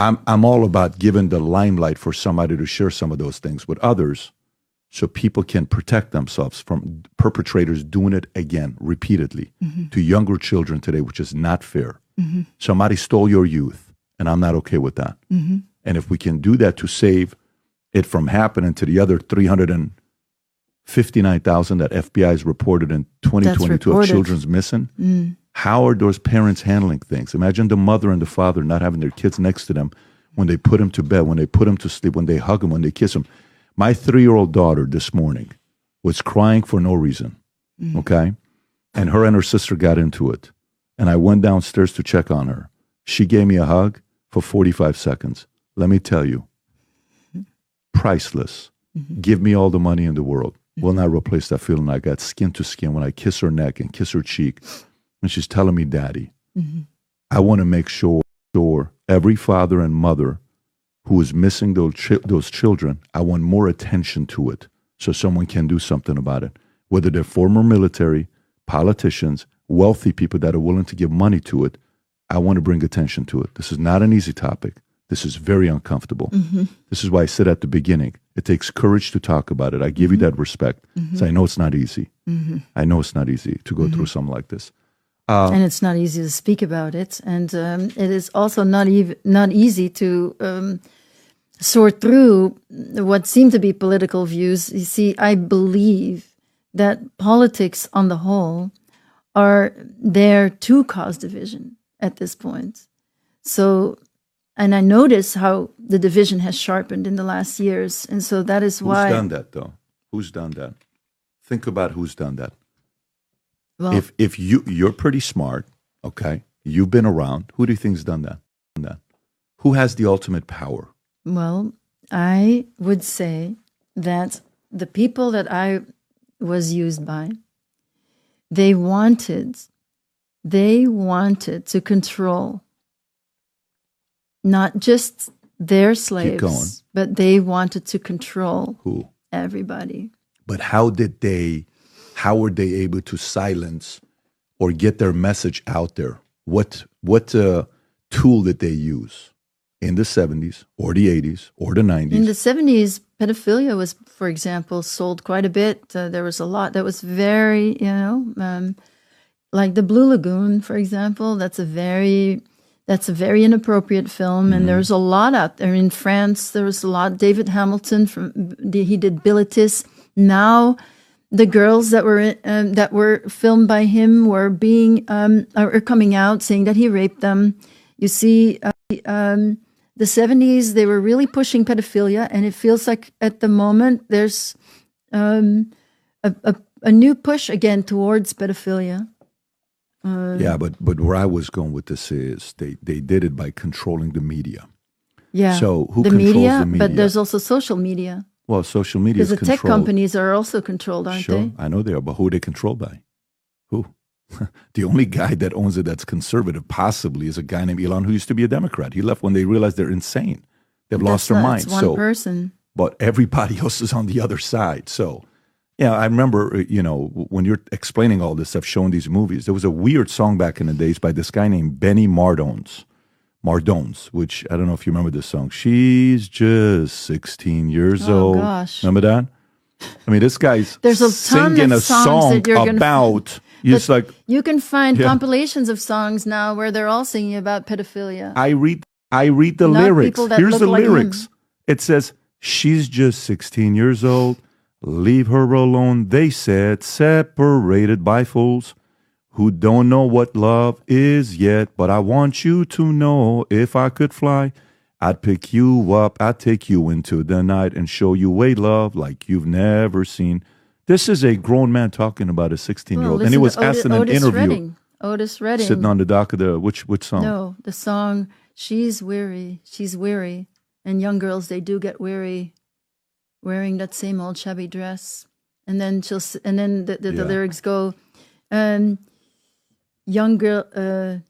I'm all about giving the limelight for somebody to share some of those things with others so people can protect themselves from perpetrators doing it again repeatedly to younger children today, which is not fair. Somebody stole your youth, and I'm not okay with that. And if we can do that to save it from happening to the other 359,000 that FBI has reported in 2022 of children's missing, how are those parents handling things? Imagine the mother and the father not having their kids next to them when they put them to bed, when they put them to sleep, when they hug them, when they kiss them. My 3-year-old daughter this morning was crying for no reason, okay? And her sister got into it. And I went downstairs to check on her. She gave me a hug for 45 seconds. Let me tell you, priceless. Give me all the money in the world. Will not replace that feeling I got skin to skin when I kiss her neck and kiss her cheek. And she's telling me, Daddy, I want to make sure every father and mother who is missing those children, I want more attention to it so someone can do something about it. Whether they're former military, politicians, wealthy people that are willing to give money to it, I want to bring attention to it. This is not an easy topic. This is very uncomfortable. This is why I said at the beginning, it takes courage to talk about it. I give you that respect. So I know it's not easy. I know it's not easy to go through something like this. And it's not easy to speak about it. And it is also not easy to sort through what seem to be political views. You see, I believe that politics on the whole are there to cause division at this point. So, and I notice how the division has sharpened in the last years. And so that is why... Who's done that, though? Who's done that? Think about who's done that. Well, If you're pretty smart, okay, you've been around, who do you think's done that? Who has the ultimate power? Well, I would say that the people that I was used by, they wanted to control not just their slaves, but they wanted to control who? Everybody. But how were they able to silence or get their message out there? What tool did they use in the 70s or the 80s or the 90s? In the 70s, pedophilia was, for example, sold quite a bit. There was a lot that was very, like the Blue Lagoon, for example. That's a very inappropriate film, and there's a lot out there. In France, there was a lot. David Hamilton he did Bilitis. Now, the girls that were filmed by him were are coming out saying that he raped them. You see, the 70s, they were really pushing pedophilia, and it feels like at the moment there's a new push again towards pedophilia. Yeah, but where I was going with this is they did it by controlling the media. Yeah, so who controls the media? But there's also social media. Well, social media is controlled. Because the tech companies are also controlled, aren't they? Sure, I know they are, but who are they controlled by? Who? The only guy that owns it that's conservative possibly is a guy named Elon who used to be a Democrat. He left when they realized they're insane. They've lost their minds. That's one person. But everybody else is on the other side. So, yeah, I remember, when you're explaining all this stuff, showing these movies, there was a weird song back in the days by this guy named Benny Mardones, which I don't know if you remember this song. She's just 16 years old. Oh, gosh. Remember that? I mean, this guy's singing a song about... you can find compilations of songs now where they're all singing about pedophilia. I read the lyrics. Here's the lyrics. It says, she's just 16 years old. Leave her alone, they said, separated by fools who don't know what love is yet. But I want you to know, if I could fly, I'd pick you up, I'd take you into the night and show you a love like you've never seen. This is a grown man talking about a 16-year-old. And he was asked in an interview. Otis Redding. Sitting on the dock of the, which song? No, the song, she's weary. And young girls, they do get weary wearing that same old shabby dress. And then the lyrics go, young girl,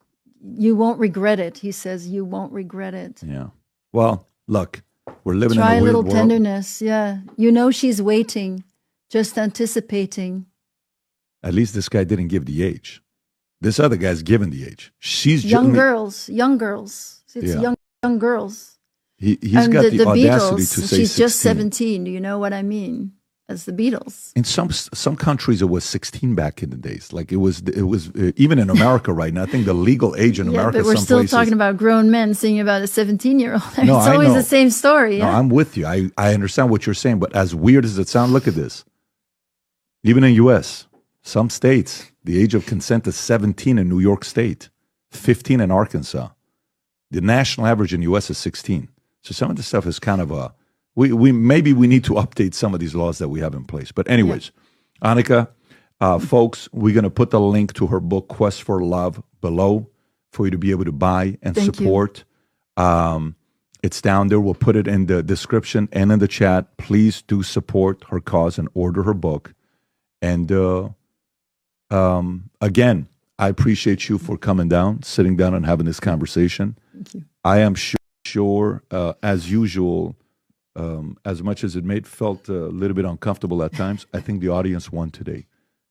you won't regret it. He says, you won't regret it. Yeah. Well, look, we're living in a weird world. Try a little tenderness, yeah. She's waiting, just anticipating. At least this guy didn't give the age. This other guy's given the age. She's young girls. It's young young girls. He's got the audacity Beatles, to say she's 16. just 17. Do you know what I mean? As the Beatles. In some countries, it was 16 back in the days. Like it was even in America right now. I think the legal age in America. But we're some still places, talking about grown men singing about a 17-year-old. No, It's I always know. the same story. No, Yeah? I'm with you. I understand what you're saying, but as weird as it sounds, look at this. Even in U.S., some states, the age of consent is 17 in New York State, 15 in Arkansas. The national average in U.S. is 16. So some of this stuff is kind of a we maybe we need to update some of these laws that we have in place. But anyways, yeah. Annika, folks, we're going to put the link to her book Quest for Love below for you to be able to buy and support. It's down there. We'll put it in the description and in the chat. Please do support her cause and order her book. And again, I appreciate you for coming down, sitting down, and having this conversation. Thank you. I am sure, as usual, as much as it felt a little bit uncomfortable at times, I think the audience won today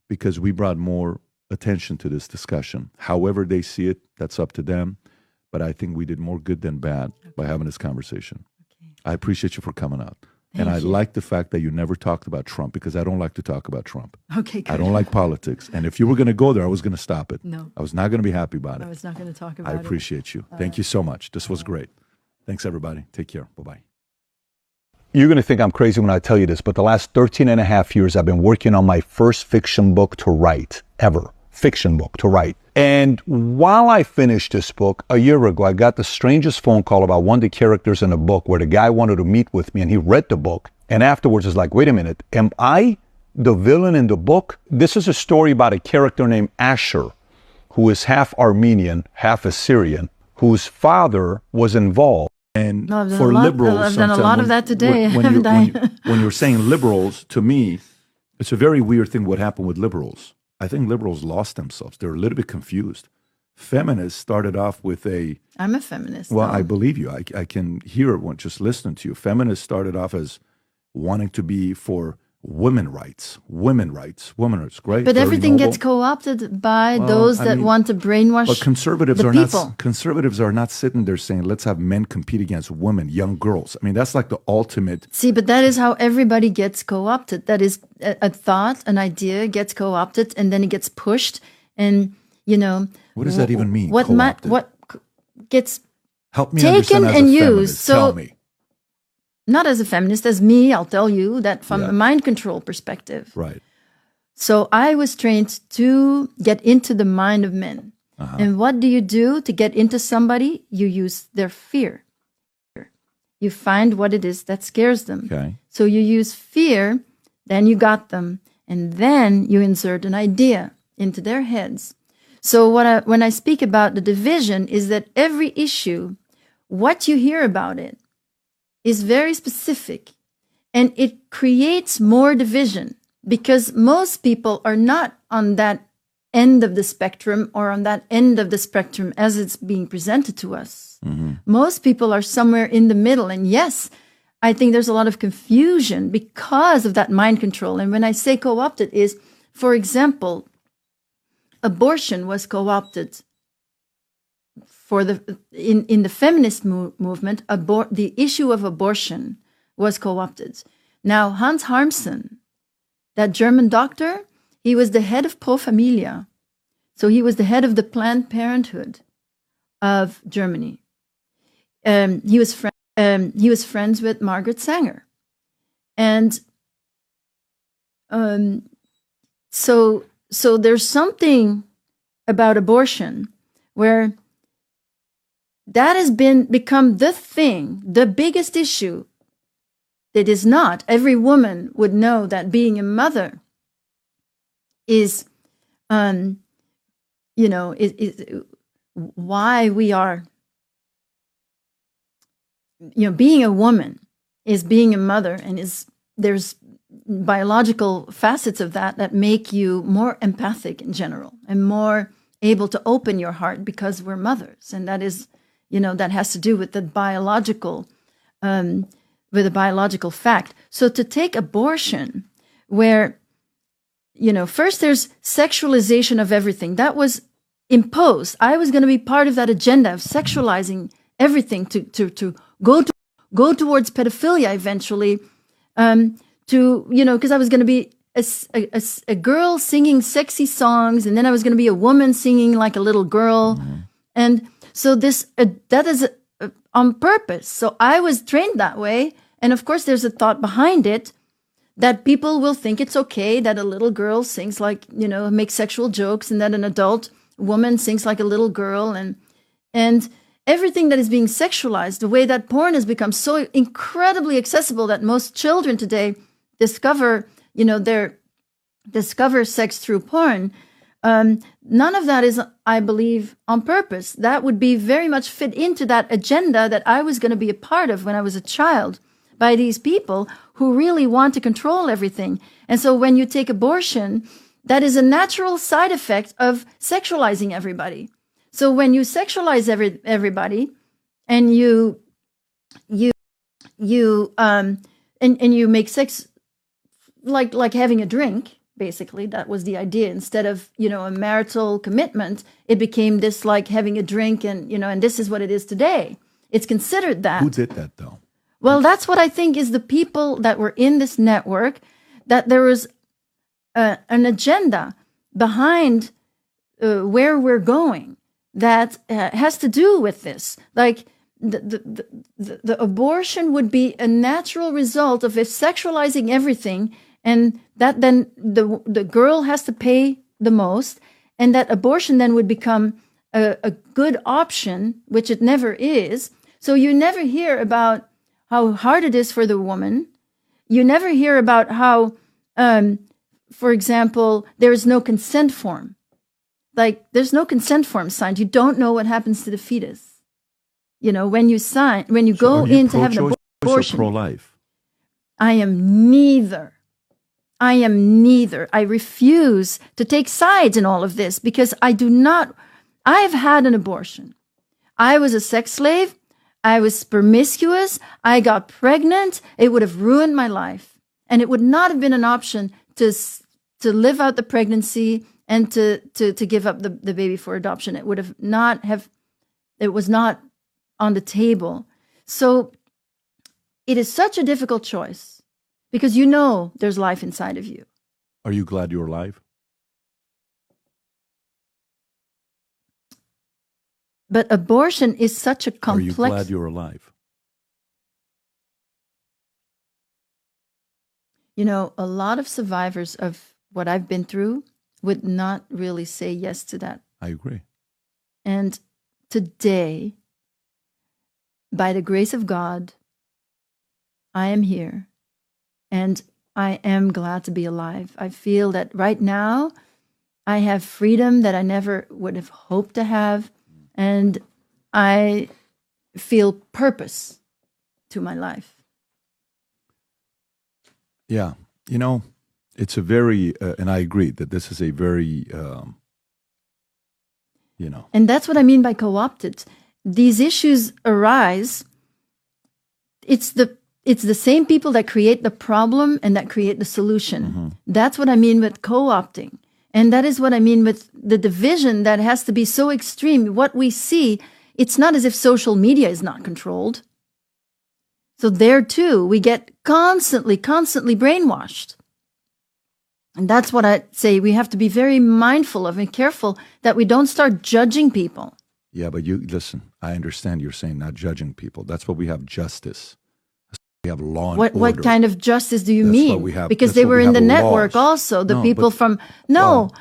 because we brought more attention to this discussion. However they see it, that's up to them. But I think we did more good than bad by having this conversation. Okay. I appreciate you for coming out. And I like the fact that you never talked about Trump because I don't like to talk about Trump. Okay, good. I don't like politics. And if you were going to go there, I was going to stop it. No. I was not going to be happy about it. I was not going to talk about it. I appreciate you. Thank you so much. This was great. Thanks, everybody. Take care. Bye-bye. You're going to think I'm crazy when I tell you this, but the last 13 and a half years, I've been working on my first fiction book to write, ever. Fiction book to write. And while I finished this book, a year ago, I got the strangest phone call about one of the characters in the book where the guy wanted to meet with me and he read the book. And afterwards was like, wait a minute, am I the villain in the book? This is a story about a character named Asher, who is half Armenian, half Assyrian, whose father was involved. And for liberals, I've done a lot of that today, haven't I? When you're saying liberals, to me, it's a very weird thing what happened with liberals. I think liberals lost themselves. They're a little bit confused. Feminists started off with I'm a feminist. Well, though. I believe you. I can hear it when just listening to you. Feminists started off as wanting to be for women's rights, great. But very everything noble. gets co-opted by those that want to brainwash But conservatives the are people. not. Conservatives are not sitting there saying, "Let's have men compete against women, young girls." I mean, that's like the ultimate. See, but that is how everybody gets co-opted. That is a thought, an idea gets co-opted, and then it gets pushed. And What does that even mean? What gets help me taken understand as and a used? feminist. So, tell me. not as a feminist, as me, I'll tell you that from a mind control perspective. Right. So I was trained to get into the mind of men. Uh-huh. And what do you do to get into somebody? You use their fear. You find what it is that scares them. Okay. So you use fear, then you got them, and then you insert an idea into their heads. So when I speak about the division is that every issue, what you hear about it, is very specific, and it creates more division because most people are not on that end of the spectrum or on that end of the spectrum as it's being presented to us. Mm-hmm. Most people are somewhere in the middle. And yes, I think there's a lot of confusion because of that mind control. And when I say co-opted is, for example, abortion was co-opted. In the feminist movement, the issue of abortion was co-opted. Now, Hans Harmsen, that German doctor, he was the head of Pro Familia. So he was the head of the Planned Parenthood of Germany. He was friends with Margaret Sanger. And so there's something about abortion where that has become the thing, the biggest issue. It is not. Every woman would know that being a mother is, is why we are, being a woman is being a mother, and there's biological facets of that make you more empathic in general and more able to open your heart because we're mothers, and that is. That has to do with the biological, fact. So to take abortion, where, first there's sexualization of everything. That was imposed. I was going to be part of that agenda of sexualizing everything to go towards pedophilia eventually, because I was going to be a girl singing sexy songs, and then I was going to be a woman singing like a little girl, and so that is on purpose. So I was trained that way, and of course, there's a thought behind it that people will think it's okay that a little girl sings like, makes sexual jokes, and that an adult woman sings like a little girl, and everything that is being sexualized, the way that porn has become so incredibly accessible that most children today discover sex through porn. None of that is, I believe, on purpose. That would be very much fit into that agenda that I was going to be a part of when I was a child, by these people who really want to control everything. And so when you take abortion, that is a natural side effect of sexualizing everybody. So when you sexualize everybody, and you make sex like having a drink, basically, that was the idea. Instead of, a marital commitment, it became this like having a drink, and this is what it is today. It's considered that. Who did that, though? Well, that's what I think is the people that were in this network, that there was an agenda behind where we're going that has to do with this. Like the abortion would be a natural result of it sexualizing everything, and that then the girl has to pay the most, and that abortion then would become a good option, which it never is. So you never hear about how hard it is for the woman. You never hear about how, for example, there is no consent form. Like, there's no consent form signed. You don't know what happens to the fetus. When you go in to have an abortion. Pro-life? I am neither. I refuse to take sides in all of this, because I've had an abortion. I was a sex slave. I was promiscuous. I got pregnant. It would have ruined my life. And it would not have been an option to live out the pregnancy and to give up the baby for adoption. It was not on the table. So it is such a difficult choice, because there's life inside of you. Are you glad you're alive? But abortion is such a complex... Are you glad you're alive? A lot of survivors of what I've been through would not really say yes to that. I agree. And today, by the grace of God, I am here, and I am glad to be alive. I feel that right now I have freedom that I never would have hoped to have, and I feel purpose to my life. Yeah. It's a very, and I agree that this is a very, And that's what I mean by co-opted. These issues arise. It's the same people that create the problem and that create the solution. Mm-hmm. That's what I mean with co-opting. And that is what I mean with the division that has to be so extreme. What we see, it's not as if social media is not controlled. So there too, we get constantly brainwashed. And that's what I say we have to be very mindful of and careful that we don't start judging people. Yeah, but listen, I understand you're saying not judging people. That's what we have, justice. We have law and order. What kind of justice do you mean? Because they were in the network also. The people that's it. Laws.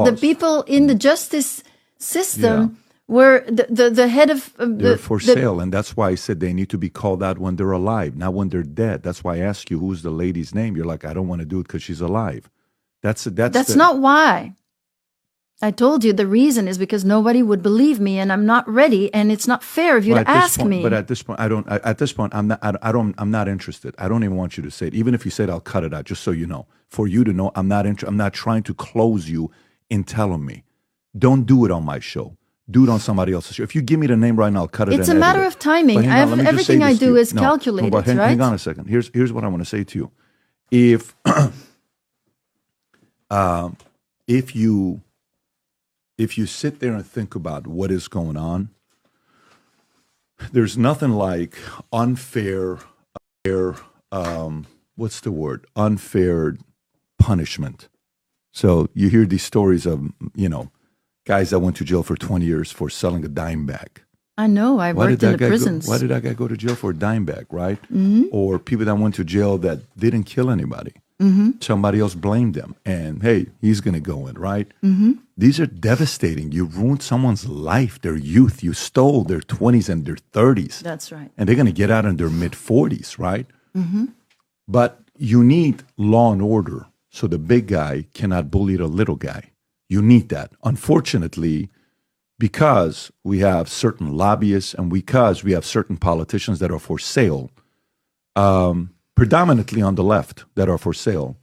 The people in the justice system were the head of they're for sale, and that's why I said they need to be called out when they're alive, not when they're dead. That's why I ask you, who's the lady's name? You're like, I don't want to do it because she's alive. That's not why. I told you the reason is because nobody would believe me, and I'm not ready, and it's not fair of you to ask me. But at this point, I'm not interested. I don't even want you to say it. Even if you said, I'll cut it out, just so you know. For you to know, I'm not trying to close you in telling me. Don't do it on my show. Do it on somebody else's show. If you give me the name right now, I'll cut it. It's a matter of timing. Everything I do is calculated, right? Hang on a second. Here's what I want to say to you. If you sit there and think about what is going on, there's nothing like unfair, what's the word? Unfair punishment. So you hear these stories of, guys that went to jail for 20 years for selling a dime bag. I know. I worked in the prisons. Why did that guy go to jail for a dime bag, right? Or people that went to jail that didn't kill anybody. Somebody else blamed them. And, hey, he's going to go in, right? These are devastating. You ruined someone's life, their youth. You stole their 20s and their 30s. That's right. And they're going to get out in their mid-40s, right? But you need law and order so the big guy cannot bully the little guy. You need that. Unfortunately, because we have certain lobbyists and because we have certain politicians that are for sale, predominantly on the left that are for sale.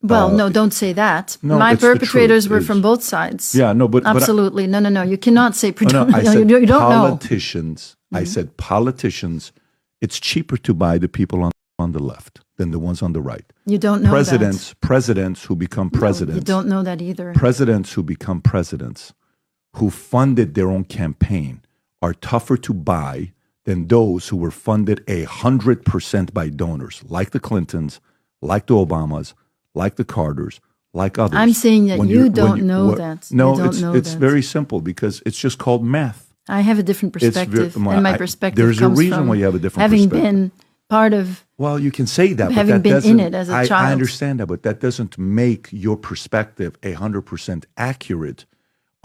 Well, no, don't say that. No, My it's the perpetrators truth. were It's- from both sides. Yeah, no, but Absolutely. No. You cannot say I predominantly. said you don't know. politicians. I said politicians. It's cheaper to buy the people on the left than the ones on the right. You don't know Presidents who become that. presidents. You don't know that either. Presidents who become presidents, who funded their own campaign, are tougher to buy than those who were funded 100% by donors, like the Clintons, like the Obamas, like the Carters, like others. I'm saying that When you you're- don't when you- know what- that. No, You don't know it's that. very simple because it's just called math. I have a different It's perspective, very- and my I- perspective there's a comes reason from why you have a different having perspective. been part of. Well, you can say that, Having but that been in doesn't. it as a I child. understand that, but that doesn't make your perspective 100% accurate.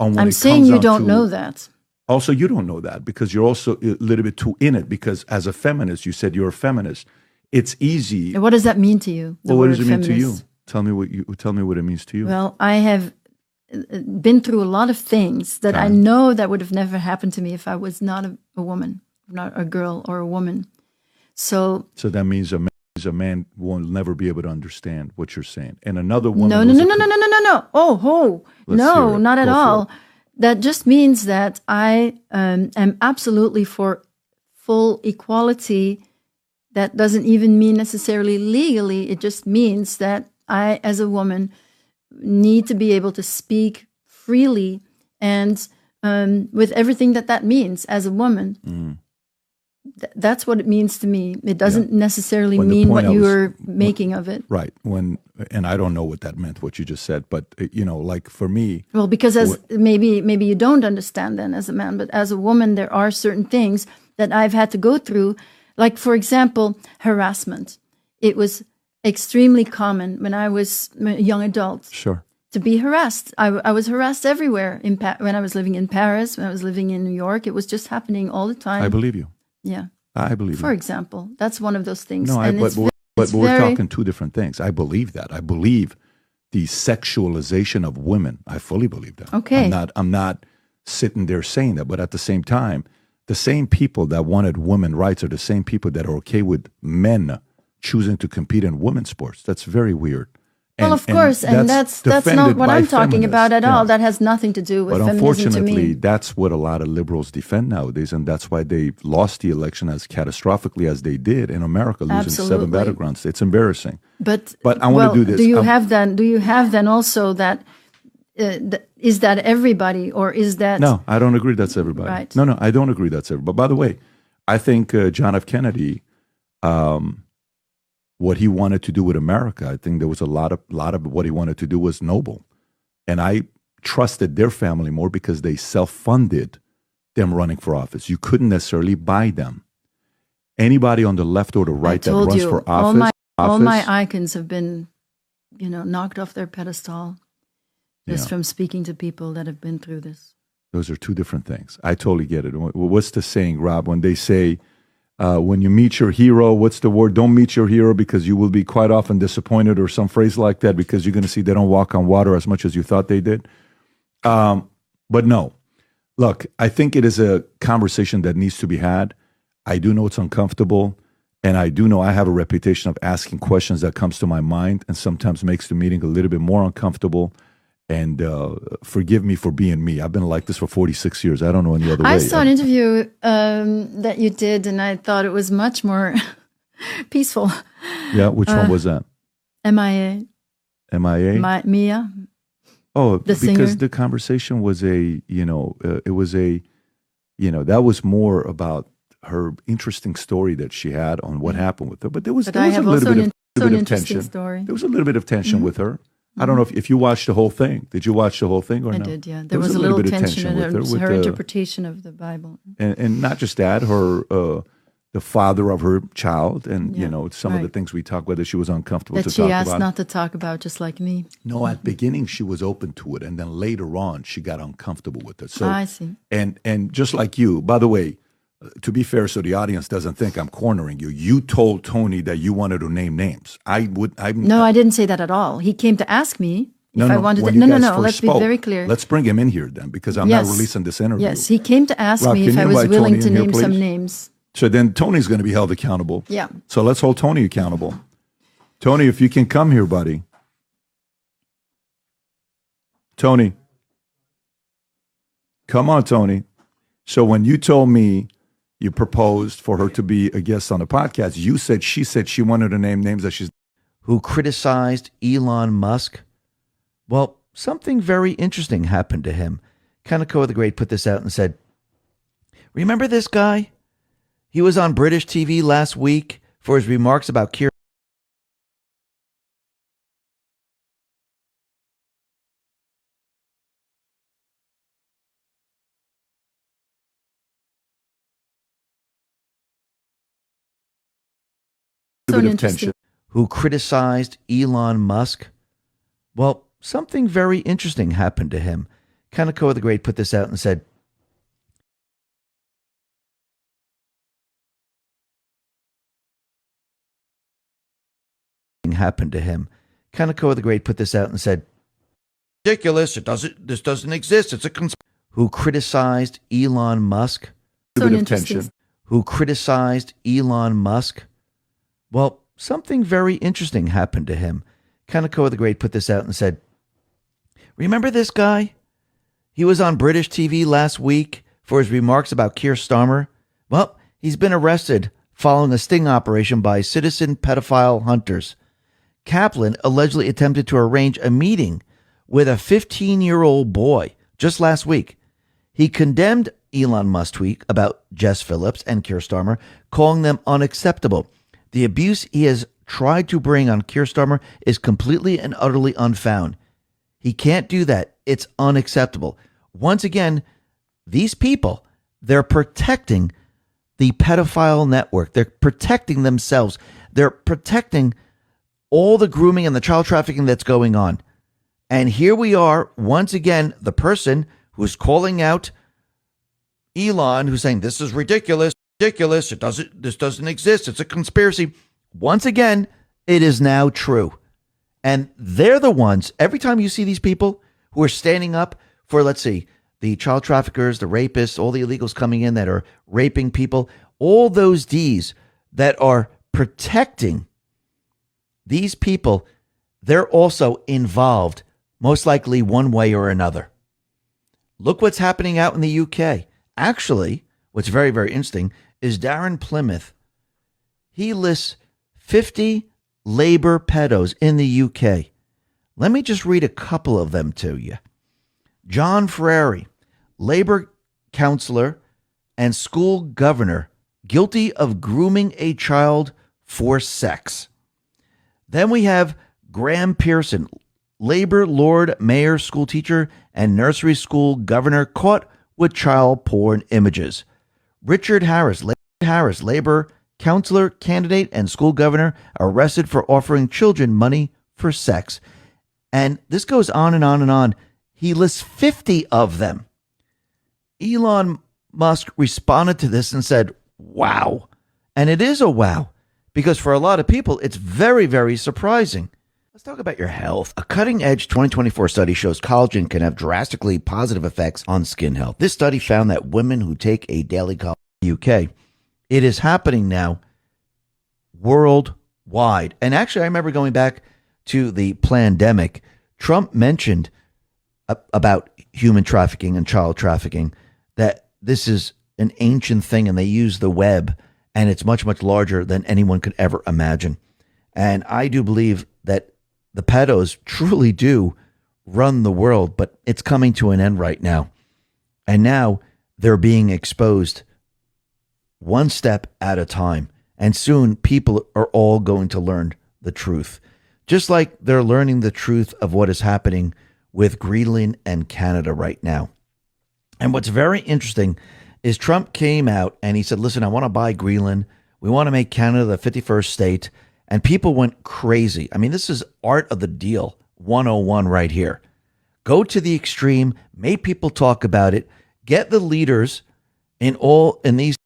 On when I'm it saying comes you down don't to- know that. Also, you don't know that because you're also a little bit too in it. Because as a feminist, you said you're a feminist. It's easy. And what does that mean to you? the Well, what word does it mean to you? feminist? Tell me what it means to you. Well, I have been through a lot of things that I know that would have never happened to me if I was not a woman, not a girl or a woman. So that means a man will never be able to understand what you're saying, and another woman. no. Oh, Let's no, hear it. not at Go for all. it. That just means that I am absolutely for full equality. That doesn't even mean necessarily legally. It just means that I, as a woman, need to be able to speak freely and with everything that means as a woman. That's what it means to me. It doesn't necessarily When the mean point what I you was- were making of it. Right. And I don't know what that meant, what you just said, but like for me, Well, because maybe you don't understand then as a man, but as a woman, there are certain things that I've had to go through. Like, for example, harassment. It was extremely common when I was a young adult sure. to be harassed. I was harassed everywhere. When I was living in Paris, when I was living in New York, it was just happening all the time. I believe you. Yeah. I believe For you. example, that's one of those things. No, And but we're very- talking two different things. I believe that. I believe the sexualization of women. I fully believe that. Okay. I'm not sitting there saying that, but at the same time, the same people that wanted women rights are the same people that are okay with men choosing to compete in women's sports. That's very weird. Well, of course, and that's not defended what by I'm talking about at feminists. all. Yeah. That has nothing to do with But feminism to unfortunately, me. that's what a lot of liberals defend nowadays, and that's why they lost the election as catastrophically as they did in America, losing 7 Absolutely. battleground states. It's embarrassing. But I want to do this. Do you have then also that? Is that everybody, or is that No, I don't agree that's everybody. Right. No, I don't agree that's everybody. But by the way, I think John F. Kennedy, what he wanted to do with America, I think there was a lot of what he wanted to do was noble. And I trusted their family more because they self-funded them running for office. You couldn't necessarily buy them. Anybody on the left or the right that told runs you, for all office, all my icons have been, knocked off their pedestal just Yeah. from speaking to people that have been through this. those are two different things. I totally get it. What's the saying, Rob, when they say, when you meet your hero, what's the word? Don't meet your hero because you will be quite often disappointed, or some phrase like that, because you're going to see they don't walk on water as much as you thought they did. But no, look, I think it is a conversation that needs to be had. I do know it's uncomfortable, and I do know I have a reputation of asking questions that comes to my mind and sometimes makes the meeting a little bit more uncomfortable. And forgive me for being me. I've been like this for 46 years. I don't know any other way. I saw an interview that you did, and I thought it was much more peaceful. Yeah, which one was that? MIA. MIA? Mia. Oh, The because singer? the conversation was that was more about her interesting story that she had on what happened with her. But there was a also little bit of interesting tension. story. There was a little bit of tension with her. I don't know if you watched the whole thing. Did you watch the whole thing or I no? did, yeah. There was a little bit of tension in with her interpretation of the Bible. And not just that, the father of her child, and some of the things we talk about that she was uncomfortable that to she talk asked about. not to talk about, just like me. No, at the beginning she was open to it, and then later on she got uncomfortable with it. So I see. And just like you, by the way, to be fair, so the audience doesn't think I'm cornering you. You told Tony that you wanted to name names. No, I didn't say that at all. He came to ask me if I wanted to. No. Let's be very clear. Let's bring him in here then, because I'm not releasing this interview. Yes, he came to ask me if I was willing to name some names. So then Tony's going to be held accountable. Yeah. So let's hold Tony accountable. Tony, if you can come here, buddy. Tony. Come on, Tony. So when you told me you proposed for her to be a guest on the podcast, she said she wanted to name names that she's... Who criticized Elon Musk? Well, something very interesting happened to him. Kaneko the Great put this out and said, remember this guy? He was on British TV last week for his remarks about Keir. Who criticized Elon Musk? Well, something very interesting happened to him. Kaneko the Great put this out and said, happened to him. Kaneko the Great put this out and said, ridiculous, this doesn't exist, it's a who criticized Elon Musk? Who criticized Elon Musk? Well, something very interesting happened to him. Kaneko the Great put this out and said, remember this guy? He was on British TV last week for his remarks about Keir Starmer. Well, he's been arrested following a sting operation by citizen pedophile hunters. Kaplan allegedly attempted to arrange a meeting with a 15-year-old boy just last week. He condemned Elon Musk's tweet about Jess Phillips and Keir Starmer, calling them unacceptable. The abuse he has tried to bring on Keir Starmer is completely and utterly unfounded. He can't do that. It's unacceptable. Once again, these people, they're protecting the pedophile network. They're protecting themselves. They're protecting all the grooming and the child trafficking that's going on. And here we are, once again, the person who's calling out Elon, who's saying this is ridiculous, this doesn't exist, it's a conspiracy. Once again, it is now true. And they're the ones, every time you see these people who are standing up for, let's see, the child traffickers, the rapists, all the illegals coming in that are raping people, all those Ds that are protecting these people, they're also involved, most likely one way or another. Look what's happening out in the UK. Actually, what's very, very interesting is Darren Plymouth. He lists 50 labor pedos in the UK. Let me just read a couple of them to you. John Frary, labor counselor and school governor, guilty of grooming a child for sex. Then we have Graham Pearson, labor lord, mayor, school teacher, and nursery school governor, caught with child porn images. Richard Harris, labor counselor, candidate, and school governor, arrested for offering children money for sex. And this goes on and on and on. He lists 50 of them. Elon Musk responded to this and said, wow. And it is a wow, because for a lot of people, it's very, very surprising. Let's talk about your health. A cutting-edge 2024 study shows collagen can have drastically positive effects on skin health. This study found that women who take a daily collagen in the UK, it is happening now worldwide. And actually, I remember going back to the pandemic, Trump mentioned about human trafficking and child trafficking, that this is an ancient thing and they use the web and it's much, much larger than anyone could ever imagine. And I do believe that the pedos truly do run the world, but it's coming to an end right now. And now they're being exposed one step at a time. And soon people are all going to learn the truth, just like they're learning the truth of what is happening with Greenland and Canada right now. And what's very interesting is Trump came out and he said, listen, I want to buy Greenland. We want to make Canada the 51st state. And people went crazy. I mean, this is art of the deal 101 right here. Go to the extreme, make people talk about it, get the leaders in these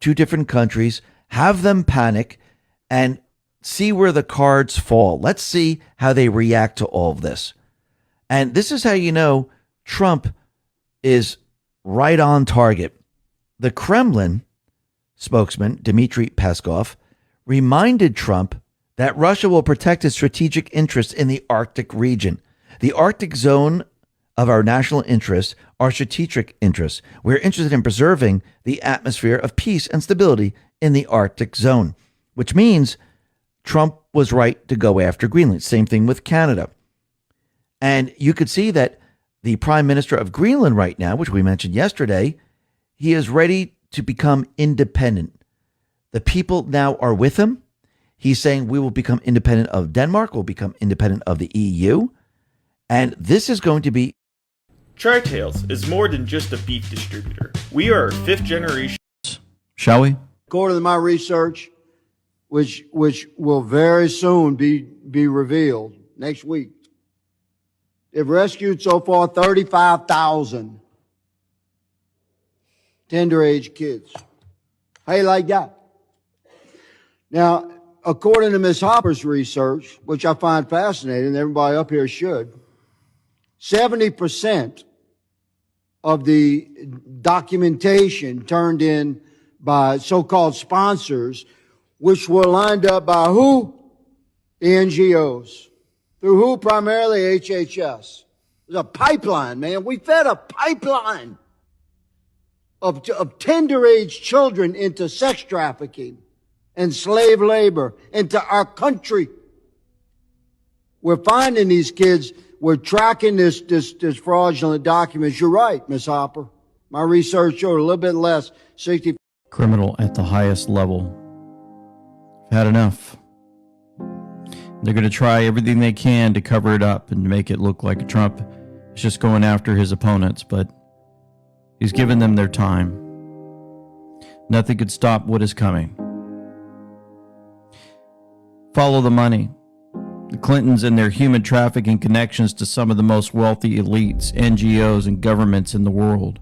two different countries, have them panic, and see where the cards fall. Let's see how they react to all of this. And this is how you know Trump is right on target. The Kremlin spokesman, Dmitry Peskov, reminded Trump that Russia will protect its strategic interests in the Arctic region. The Arctic zone of our national interests, our strategic interests. We're interested in preserving the atmosphere of peace and stability in the Arctic zone, which means Trump was right to go after Greenland. Same thing with Canada. And you could see that the prime minister of Greenland right now, which we mentioned yesterday, he is ready to become independent. The people now are with him. He's saying we will become independent of Denmark, we'll become independent of the EU. And this is going to be... Tri-Tails is more than just a beef distributor. We are a fifth generation. Shall we? According to my research, which will very soon be revealed next week, they've rescued so far 35,000 tender age kids. How you like that? Now, according to Ms. Hopper's research, which I find fascinating, everybody up here should, 70% of the documentation turned in by so-called sponsors, which were lined up by who? The NGOs. Through who? Primarily HHS. There's a pipeline, man. We fed a pipeline of tender age children into sex trafficking and slave labor into our country. We're finding these kids. We're tracking this fraudulent documents. You're right, Ms. Hopper. My research showed a little bit less, 60. Criminal at the highest level. Had enough. They're going to try everything they can to cover it up and to make it look like Trump is just going after his opponents, but he's given them their time. Nothing could stop what is coming. Follow the money. The Clintons and their human trafficking connections to some of the most wealthy elites, NGOs, and governments in the world.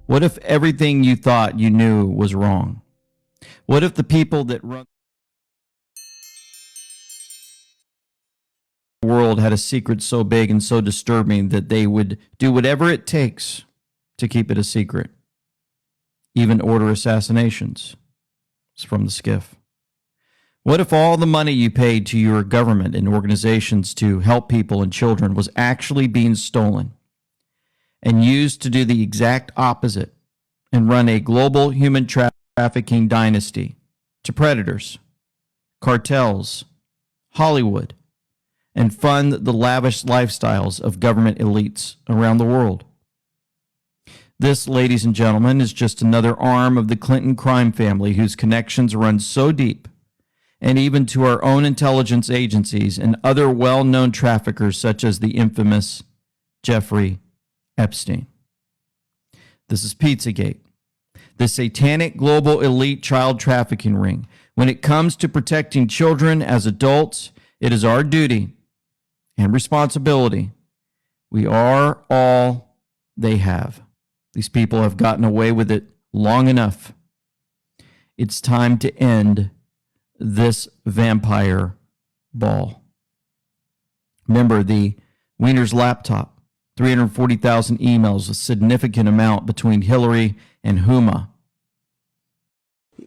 What if everything you thought you knew was wrong? What if the people that run the world had a secret so big and so disturbing that they would do whatever it takes to keep it a secret? Even order assassinations. It's from the skiff. What if all the money you paid to your government and organizations to help people and children was actually being stolen and used to do the exact opposite and run a global human trafficking dynasty to predators, cartels, Hollywood, and fund the lavish lifestyles of government elites around the world? This, ladies and gentlemen, is just another arm of the Clinton crime family whose connections run so deep, and even to our own intelligence agencies and other well-known traffickers such as the infamous Jeffrey Epstein. This is Pizzagate, the satanic global elite child trafficking ring. When it comes to protecting children as adults, it is our duty and responsibility. We are all they have. These people have gotten away with it long enough. It's time to end this vampire ball. Remember the Wiener's laptop, 340,000 emails, a significant amount between Hillary and Huma.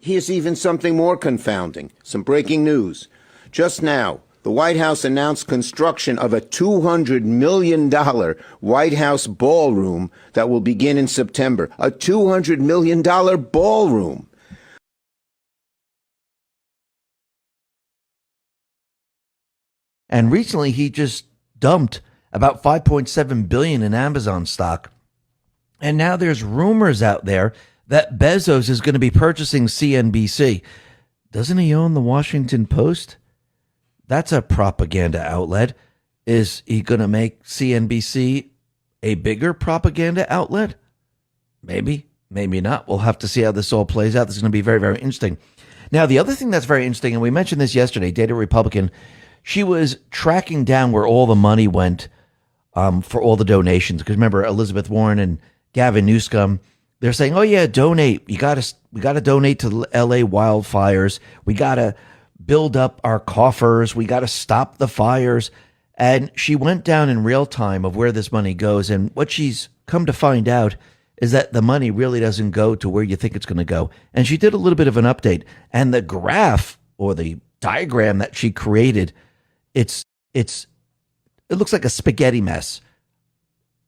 Here's even something more confounding. Some breaking news. Just now, the White House announced construction of a $200 million White House ballroom that will begin in September. A $200 million ballroom. And recently he just dumped about $5.7 billion in Amazon stock. And now there's rumors out there that Bezos is going to be purchasing CNBC. Doesn't he own the Washington Post? That's a propaganda outlet. Is he going to make CNBC a bigger propaganda outlet? Maybe, maybe not. We'll have to see how this all plays out. This is going to be very, very interesting. Now, the other thing that's very interesting, and we mentioned this yesterday, Data Republican, she was tracking down where all the money went for all the donations. Because remember, Elizabeth Warren and Gavin Newsom, they're saying, "Oh yeah, donate. We got to donate to the L.A. wildfires. We got to build up our coffers. We got to stop the fires." And she went down in real time of where this money goes. And what she's come to find out is that the money really doesn't go to where you think it's going to go. And she did a little bit of an update. And the graph or the diagram that she created, it looks like a spaghetti mess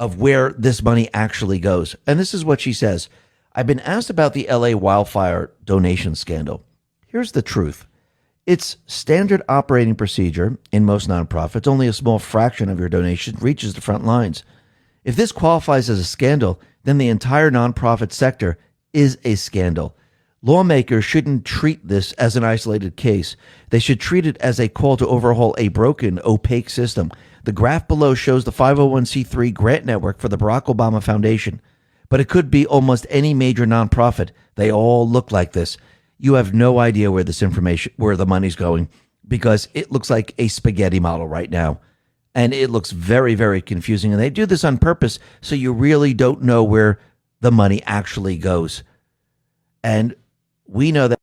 of where this money actually goes. And this is what she says. I've been asked about the LA wildfire donation scandal. Here's the truth. It's standard operating procedure in most nonprofits. Only a small fraction of your donation reaches the front lines. If this qualifies as a scandal, then the entire nonprofit sector is a scandal. Lawmakers shouldn't treat this as an isolated case. They should treat it as a call to overhaul a broken, opaque system. The graph below shows the 501c3 grant network for the Barack Obama Foundation, but it could be almost any major nonprofit. They all look like this. You have no idea where where the money's going, because it looks like a spaghetti model right now. And it looks very, very confusing. And they do this on purpose, so you really don't know where the money actually goes. And we know that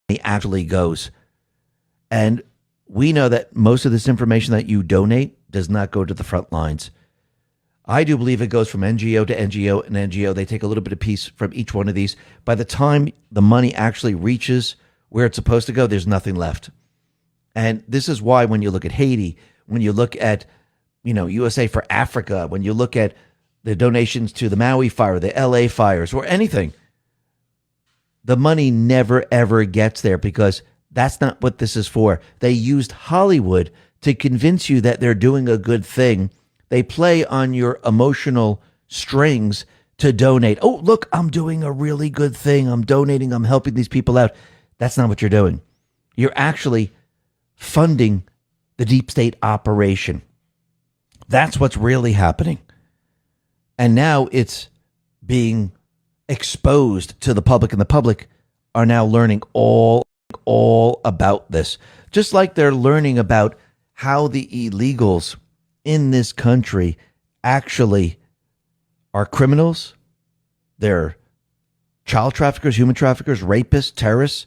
it actually goes. And we know that most of this information that you donate does not go to the front lines. I do believe it goes from NGO to NGO and NGO. They take a little bit of piece from each one of these. By the time the money actually reaches where it's supposed to go, there's nothing left. And this is why when you look at Haiti, when you look at, USA for Africa, when you look at the donations to the Maui fire, the LA fires, or anything, the money never, ever gets there, because that's not what this is for. They used Hollywood to convince you that they're doing a good thing. They play on your emotional strings to donate. Oh, look, I'm doing a really good thing. I'm donating. I'm helping these people out. That's not what you're doing. You're actually funding the deep state operation. That's what's really happening. And now it's being exposed to the public, and the public are now learning all about this. Just like they're learning about how the illegals in this country actually are criminals. They're child traffickers, human traffickers, rapists, terrorists,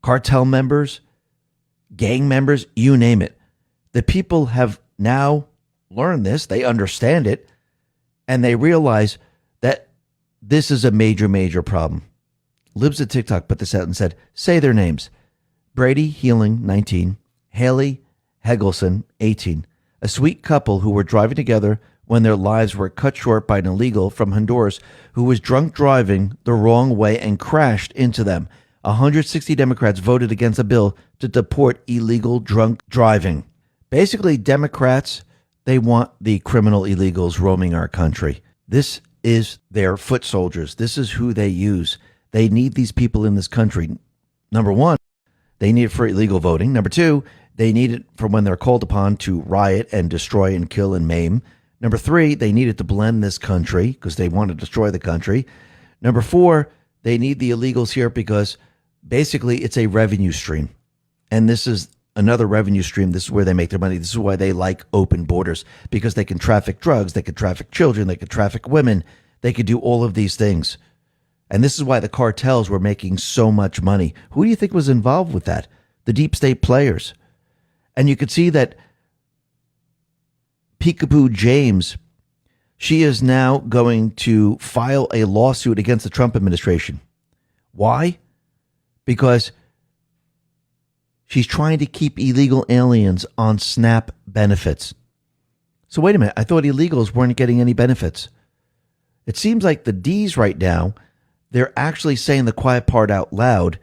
cartel members, gang members, you name it. The people have now learned this. They understand it. And they realize that this is a major, major problem. Libs at TikTok put this out and said, say their names. Brady Healing, 19. Haley Hegelson, 18. A sweet couple who were driving together when their lives were cut short by an illegal from Honduras who was drunk driving the wrong way and crashed into them. 160 Democrats voted against a bill to deport illegal drunk driving. Basically, Democrats, they want the criminal illegals roaming our country. This is their foot soldiers. This is who they use. They need these people in this country. Number one, they need it for illegal voting. Number two, they need it for when they're called upon to riot and destroy and kill and maim. Number three, they need it to blend this country because they want to destroy the country. Number four, they need the illegals here because basically it's a revenue stream. And this is another revenue stream. This is where they make their money. This is why they like open borders, because they can traffic drugs, they can traffic children, they can traffic women, they could do all of these things. And this is why the cartels were making so much money. Who do you think was involved with that? The deep state players. And you could see that Peekaboo James, she is now going to file a lawsuit against the Trump administration. Why? Because she's trying to keep illegal aliens on SNAP benefits. So wait a minute, I thought illegals weren't getting any benefits. It seems like the D's right now, they're actually saying the quiet part out loud,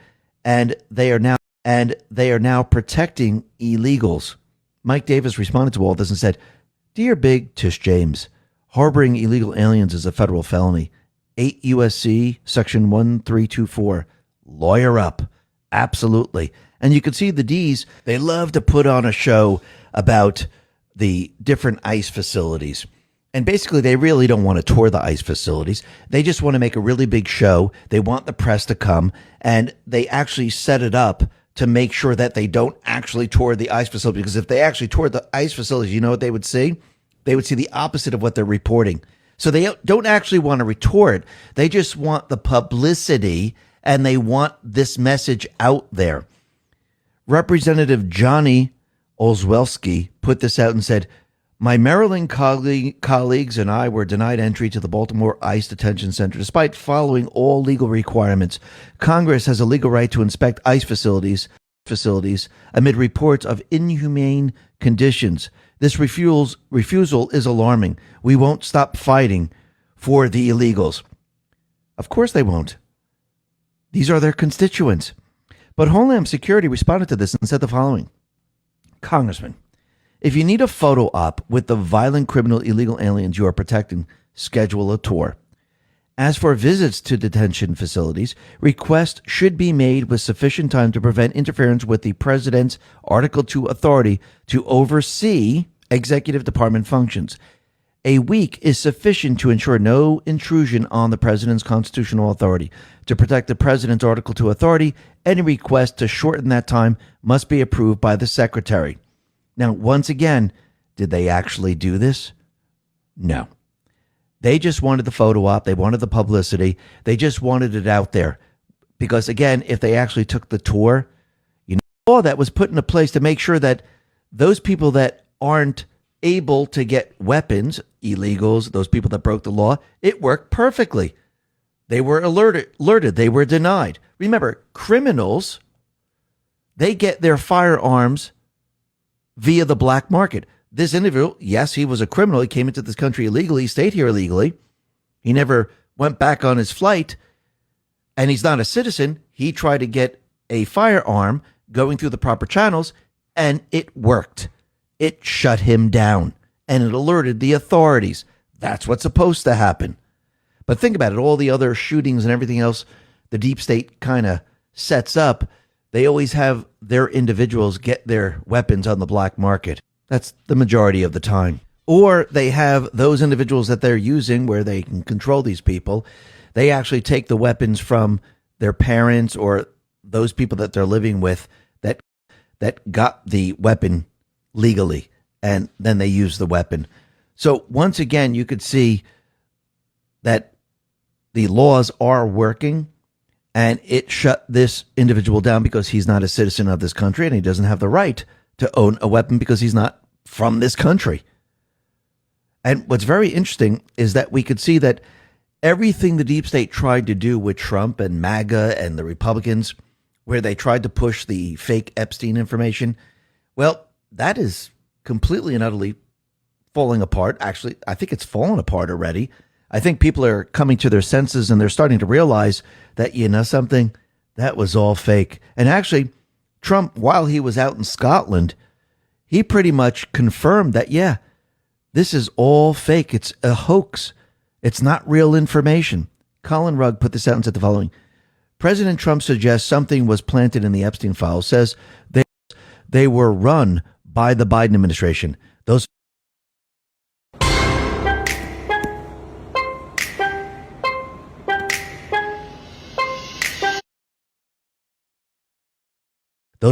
and they are now protecting illegals. Mike Davis responded to all this and said, Dear Big Tish James, harboring illegal aliens is a federal felony. 8 USC section 1324. Lawyer up. Absolutely. And you can see the D's, they love to put on a show about the different ICE facilities. And basically, they really don't want to tour the ICE facilities. They just want to make a really big show. They want the press to come, and they actually set it up to make sure that they don't actually tour the ICE facility. Because if they actually toured the ICE facilities, you know what they would see? They would see the opposite of what they're reporting. So they don't actually want to retort. They just want the publicity, and they want this message out there. Representative Johnny Olszewski put this out and said, my Maryland colleagues and I were denied entry to the Baltimore ICE Detention Center despite following all legal requirements. Congress has a legal right to inspect ICE facilities amid reports of inhumane conditions. This refusal is alarming. We won't stop fighting for the illegals. Of course they won't. These are their constituents. But Homeland Security responded to this and said the following. Congressman, if you need a photo op with the violent criminal illegal aliens you are protecting, schedule a tour. As for visits to detention facilities, requests should be made with sufficient time to prevent interference with the President's Article 2 authority to oversee executive department functions. A week is sufficient to ensure no intrusion on the President's constitutional authority. To protect the President's Article 2 authority, any request to shorten that time must be approved by the Secretary. Now, once again, did they actually do this? No. They just wanted the photo op. They wanted the publicity. They just wanted it out there. Because, again, if they actually took the tour, law that was put into place to make sure that those people that aren't able to get weapons, illegals, those people that broke the law, it worked perfectly. They were alerted. They were denied. Remember, criminals, they get their firearms via the black market. This individual, yes, he was a criminal. He came into this country illegally, stayed here illegally. He never went back on his flight, and he's not a citizen. He tried to get a firearm going through the proper channels, and it worked. It shut him down, and it alerted the authorities. That's what's supposed to happen. But think about it, all the other shootings and everything else the deep state kind of sets up, they always have their individuals get their weapons on the black market. That's the majority of the time. Or they have those individuals that they're using where they can control these people. They actually take the weapons from their parents or those people that they're living with that got the weapon legally, and then they use the weapon. So once again, you could see that the laws are working, and it shut this individual down because he's not a citizen of this country and he doesn't have the right to own a weapon because he's not from this country. And what's very interesting is that we could see that everything the deep state tried to do with Trump and MAGA and the Republicans, where they tried to push the fake Epstein information, well, that is completely and utterly falling apart. Actually, I think it's fallen apart already. I think people are coming to their senses and they're starting to realize that, you know something, that was all fake. And actually, Trump, while he was out in Scotland, he pretty much confirmed that, yeah, this is all fake. It's a hoax. It's not real information. Colin Rugg put this out and said the following. President Trump suggests something was planted in the Epstein files, says they were run by the Biden administration. Those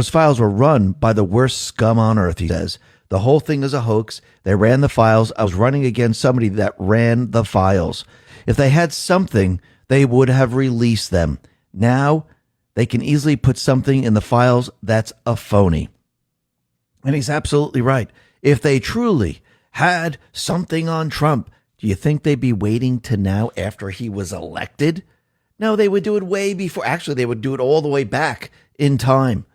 files were run by the worst scum on earth, he says. The whole thing is a hoax. They ran the files. I was running against somebody that ran the files. If they had something, they would have released them. Now, they can easily put something in the files that's a phony. And he's absolutely right. If they truly had something on Trump, do you think they'd be waiting to now after he was elected? No, they would do it way before. Actually, they would do it all the way back in time,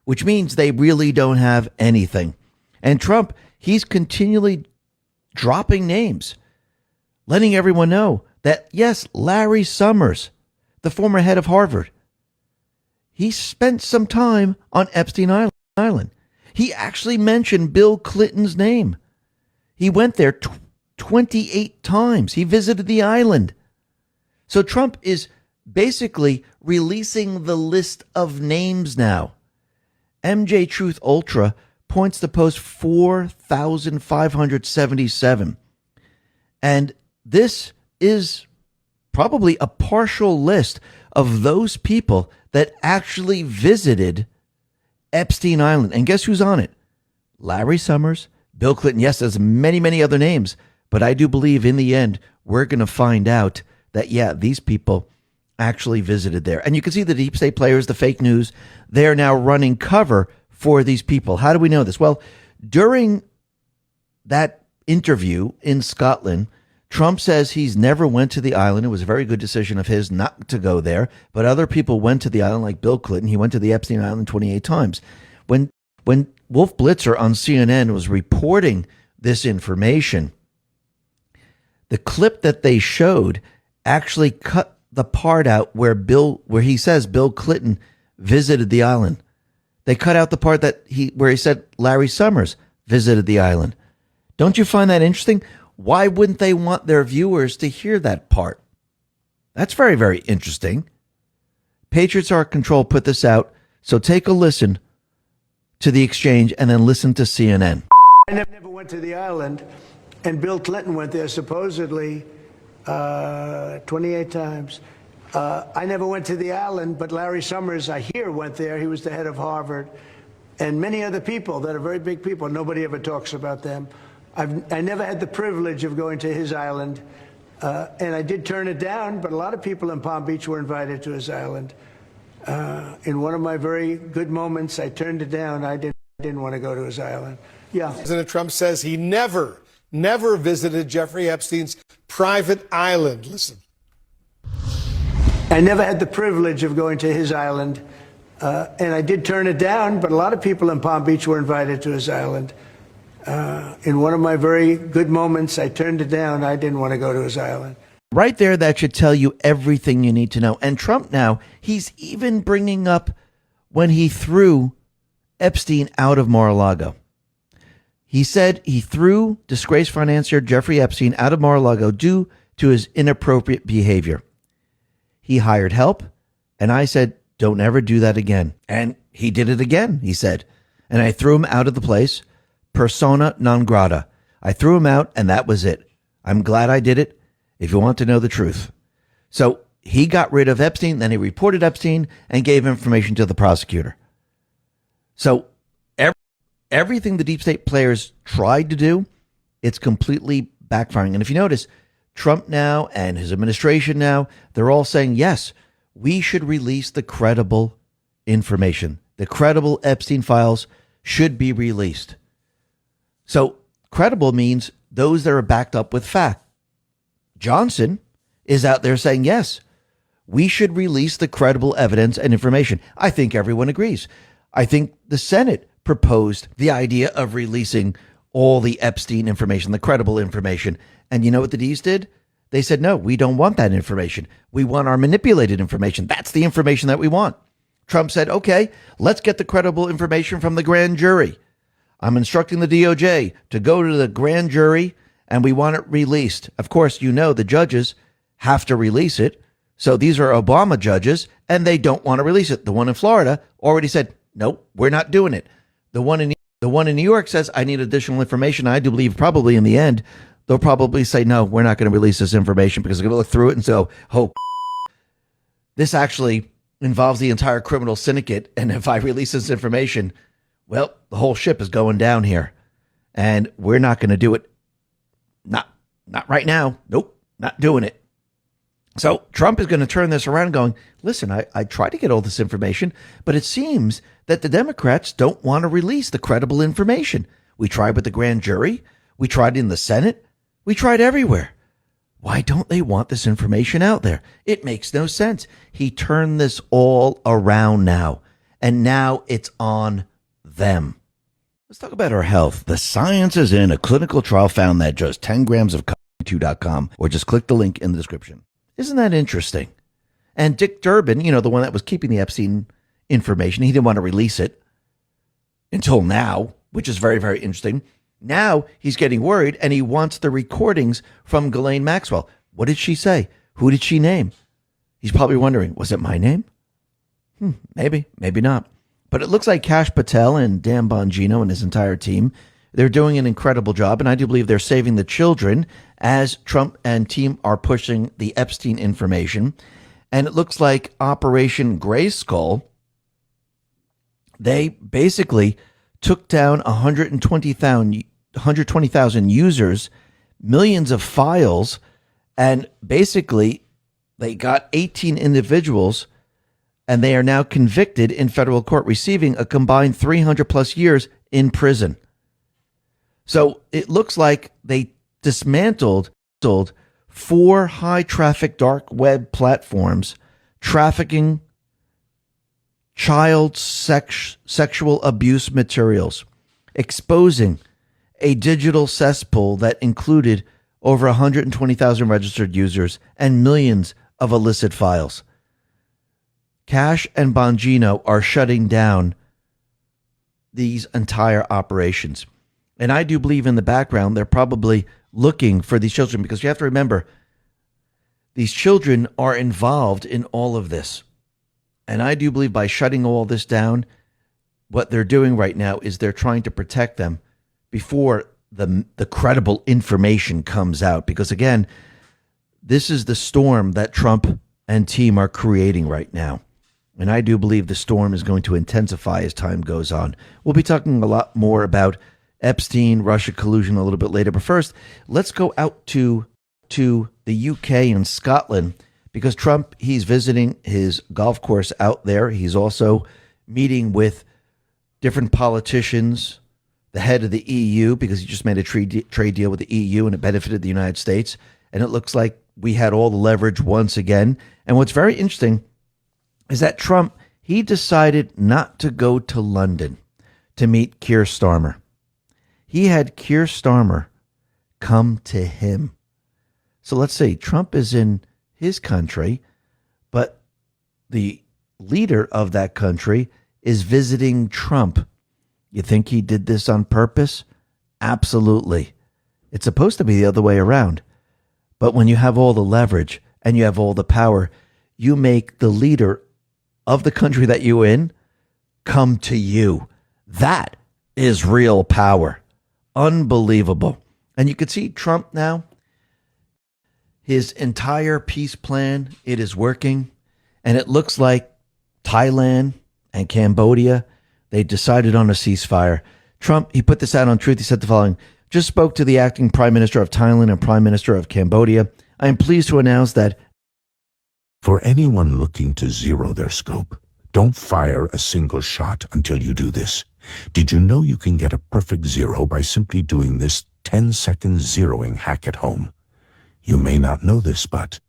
which means they really don't have anything. And Trump, he's continually dropping names, letting everyone know that, yes, Larry Summers, the former head of Harvard, he spent some time on Epstein Island. He actually mentioned Bill Clinton's name. He went there 28 times. He visited the island. So Trump is basically releasing the list of names now. MJ Truth Ultra points to post 4,577. And this is probably a partial list of those people that actually visited Epstein Island. And guess who's on it? Larry Summers, Bill Clinton. Yes, there's many, many other names. But I do believe in the end, we're going to find out that, yeah, these people actually visited there. And you can see the deep state players, the fake news, they're now running cover for these people. How do we know this? Well, during that interview in Scotland, Trump says he's never went to the island. It was a very good decision of his not to go there. But other people went to the island, like Bill Clinton. He went to the Epstein Island 28 times. When Wolf Blitzer on CNN was reporting this information, the clip that they showed actually cut the part out where he says Bill Clinton visited the island. They cut out the part where he said Larry Summers visited the island. Don't you find that interesting? Why wouldn't they want their viewers to hear that part? That's very, very interesting. Patriots Are Control put this out, so take a listen to the exchange and then listen to CNN. I never went to the island, and Bill Clinton went there supposedly 28 times. I never went to the island, but Larry Summers, I hear, went there. He was the head of Harvard. And many other people that are very big people. Nobody ever talks about them. I never had the privilege of going to his island. And I did turn it down, but a lot of people in Palm Beach were invited to his island. In one of my very good moments, I turned it down. I didn't want to go to his island. Yeah. President Trump says he never visited Jeffrey Epstein's private island. Listen. I never had the privilege of going to his island, and I did turn it down, but a lot of people in Palm Beach were invited to his island. In one of my very good moments, I turned it down. I didn't want to go to his island. Right there, that should tell you everything you need to know. And Trump now, he's even bringing up when he threw Epstein out of Mar-a-Lago. He said he threw disgraced financier Jeffrey Epstein out of Mar-a-Lago due to his inappropriate behavior. He hired help, and I said, don't ever do that again. And he did it again, he said. And I threw him out of the place, persona non grata. I threw him out, and that was it. I'm glad I did it, if you want to know the truth. So he got rid of Epstein, then he reported Epstein and gave information to the prosecutor. So everything the deep state players tried to do, it's completely backfiring. And if you notice, Trump now and his administration now, they're all saying, yes, we should release the credible information. The credible Epstein files should be released. So credible means those that are backed up with fact. Johnson is out there saying, yes, we should release the credible evidence and information. I think everyone agrees. I think the Senate proposed the idea of releasing all the Epstein information, the credible information. And you know what the D's did? They said, no, we don't want that information. We want our manipulated information. That's the information that we want. Trump said, okay, let's get the credible information from the grand jury. I'm instructing the DOJ to go to the grand jury and we want it released. Of course, you know the judges have to release it. So these are Obama judges and they don't want to release it. The one in Florida already said, nope, we're not doing it. The one in New York says, I need additional information. I do believe probably in the end, they'll probably say, no, we're not going to release this information because they're going to look through it and say, oh, this actually involves the entire criminal syndicate. And if I release this information, well, the whole ship is going down here and we're not going to do it. Not right now. Nope, not doing it. So Trump is going to turn this around going, listen, I tried to get all this information, but it seems that the Democrats don't want to release the credible information. We tried with the grand jury. We tried in the Senate. We tried everywhere. Why don't they want this information out there? It makes no sense. He turned this all around now, and now it's on them. Let's talk about our health. The science is in. A clinical trial found that just 10 grams of coffee2.com, or just click the link in the description. Isn't that interesting? And Dick Durbin, the one that was keeping the Epstein information, he didn't want to release it until now, which is very, very interesting. Now he's getting worried and he wants the recordings from Ghislaine Maxwell. What did she say? Who did she name? He's probably wondering, was it my name? Maybe, maybe not. But it looks like Kash Patel and Dan Bongino and his entire team, they're doing an incredible job. And I do believe they're saving the children as Trump and team are pushing the Epstein information. And it looks like Operation Grayskull, they basically took down 120,000 users, millions of files, and basically they got 18 individuals, and they are now convicted in federal court, receiving a combined 300 plus years in prison. So it looks like they dismantled 4 high traffic dark web platforms, trafficking child sexual abuse materials, exposing a digital cesspool that included over 120,000 registered users and millions of illicit files. Kash and Bongino are shutting down these entire operations. And I do believe in the background, they're probably looking for these children, because you have to remember, these children are involved in all of this. And I do believe by shutting all this down, what they're doing right now is they're trying to protect them before the credible information comes out. Because again, this is the storm that Trump and team are creating right now. And I do believe the storm is going to intensify as time goes on. We'll be talking a lot more about Epstein, Russia collusion a little bit later. But first, let's go out to the UK and Scotland, because Trump, he's visiting his golf course out there. He's also meeting with different politicians, the head of the EU, because he just made a trade deal with the EU and it benefited the United States. And it looks like we had all the leverage once again. And what's very interesting is that Trump, he decided not to go to London to meet Keir Starmer. He had Keir Starmer come to him. So let's see, Trump is in his country, but the leader of that country is visiting Trump. You think he did this on purpose? Absolutely. It's supposed to be the other way around. But when you have all the leverage and you have all the power, you make the leader of the country that you're in come to you. That is real power. Unbelievable. And you can see Trump now, his entire peace plan, it is working. And it looks like Thailand and Cambodia, they decided on a ceasefire. Trump, he put this out on Truth. He said the following: just spoke to the acting Prime Minister of Thailand and Prime Minister of Cambodia. I am pleased to announce that for anyone looking to zero their scope, don't fire a single shot until you do this. Did you know you can get a perfect zero by simply doing this 10-second zeroing hack at home? You may not know this, but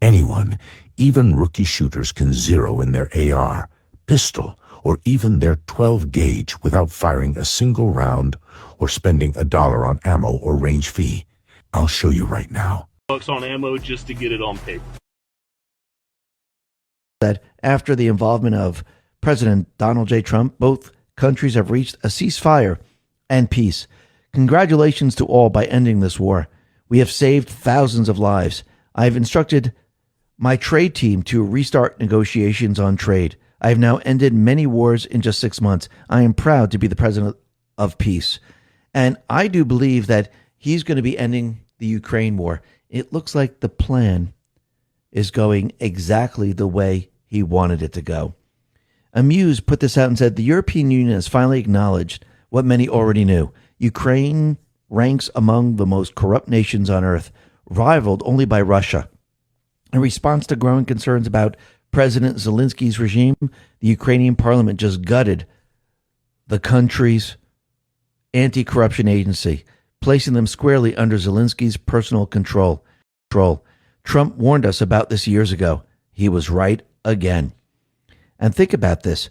anyone, even rookie shooters, can zero in their AR, pistol, or even their 12 gauge without firing a single round or spending $1 on ammo or range fee. I'll show you right now. Bucks on ammo just to get it on paper. That after the involvement of President Donald J. Trump, both countries have reached a ceasefire and peace. Congratulations to all by ending this war. We have saved thousands of lives. I have instructed my trade team to restart negotiations on trade. I have now ended many wars in just 6 months. I am proud to be the president of peace. And I do believe that he's going to be ending the Ukraine war. It looks like the plan is going exactly the way he wanted it to go. Amuse put this out and said, the European Union has finally acknowledged what many already knew. Ukraine ranks among the most corrupt nations on earth, rivaled only by Russia. In response to growing concerns about President Zelensky's regime, the Ukrainian parliament just gutted the country's anti-corruption agency, placing them squarely under Zelensky's personal control. Trump warned us about this years ago. He was right again. And think about this.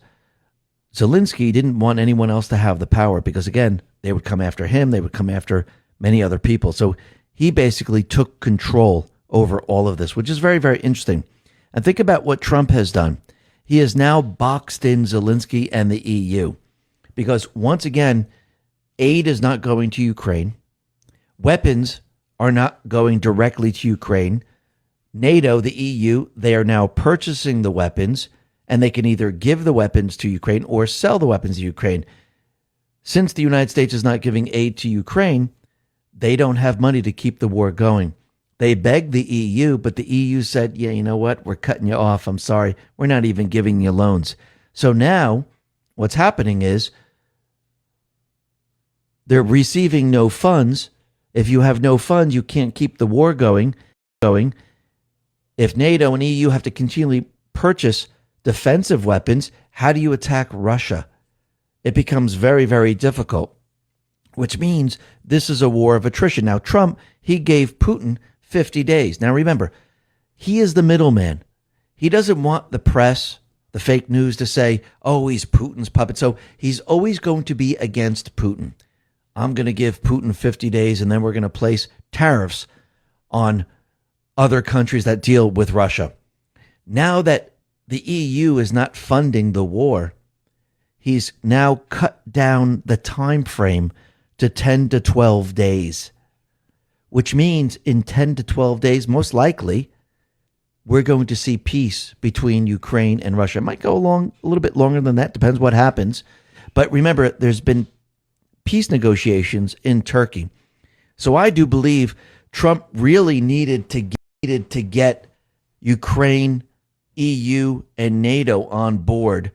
Zelensky didn't want anyone else to have the power because, again, they would come after him. They would come after many other people. So he basically took control over all of this, which is very, very interesting. And think about what Trump has done. He has now boxed in Zelensky and the EU because, once again, Aid is not going to Ukraine. Weapons are not going directly to Ukraine. NATO, the EU, they are now purchasing the weapons, and they can either give the weapons to Ukraine or sell the weapons to Ukraine. Since the United States is not giving aid to Ukraine, they don't have money to keep the war going. They begged the EU, but the EU said, yeah, you know what? We're cutting you off. I'm sorry. We're not even giving you loans. So now what's happening is they're receiving no funds. If you have no funds, you can't keep the war going. If NATO and EU have to continually purchase defensive weapons, how do you attack Russia? It becomes very, very difficult, which means this is a war of attrition. Now, Trump, he gave Putin 50 days. Now, remember, he is the middleman. He doesn't want the press, the fake news to say, oh, he's Putin's puppet. So he's always going to be against Putin. I'm going to give Putin 50 days, and then we're going to place tariffs on other countries that deal with Russia. Now that the EU is not funding the war, he's now cut down the time frame to 10 to 12 days, which means in 10 to 12 days, most likely, we're going to see peace between Ukraine and Russia. It might go along a little bit longer than that, depends what happens. But remember, there's been peace negotiations in Turkey. So I do believe Trump really needed to get Ukraine, EU, and NATO on board,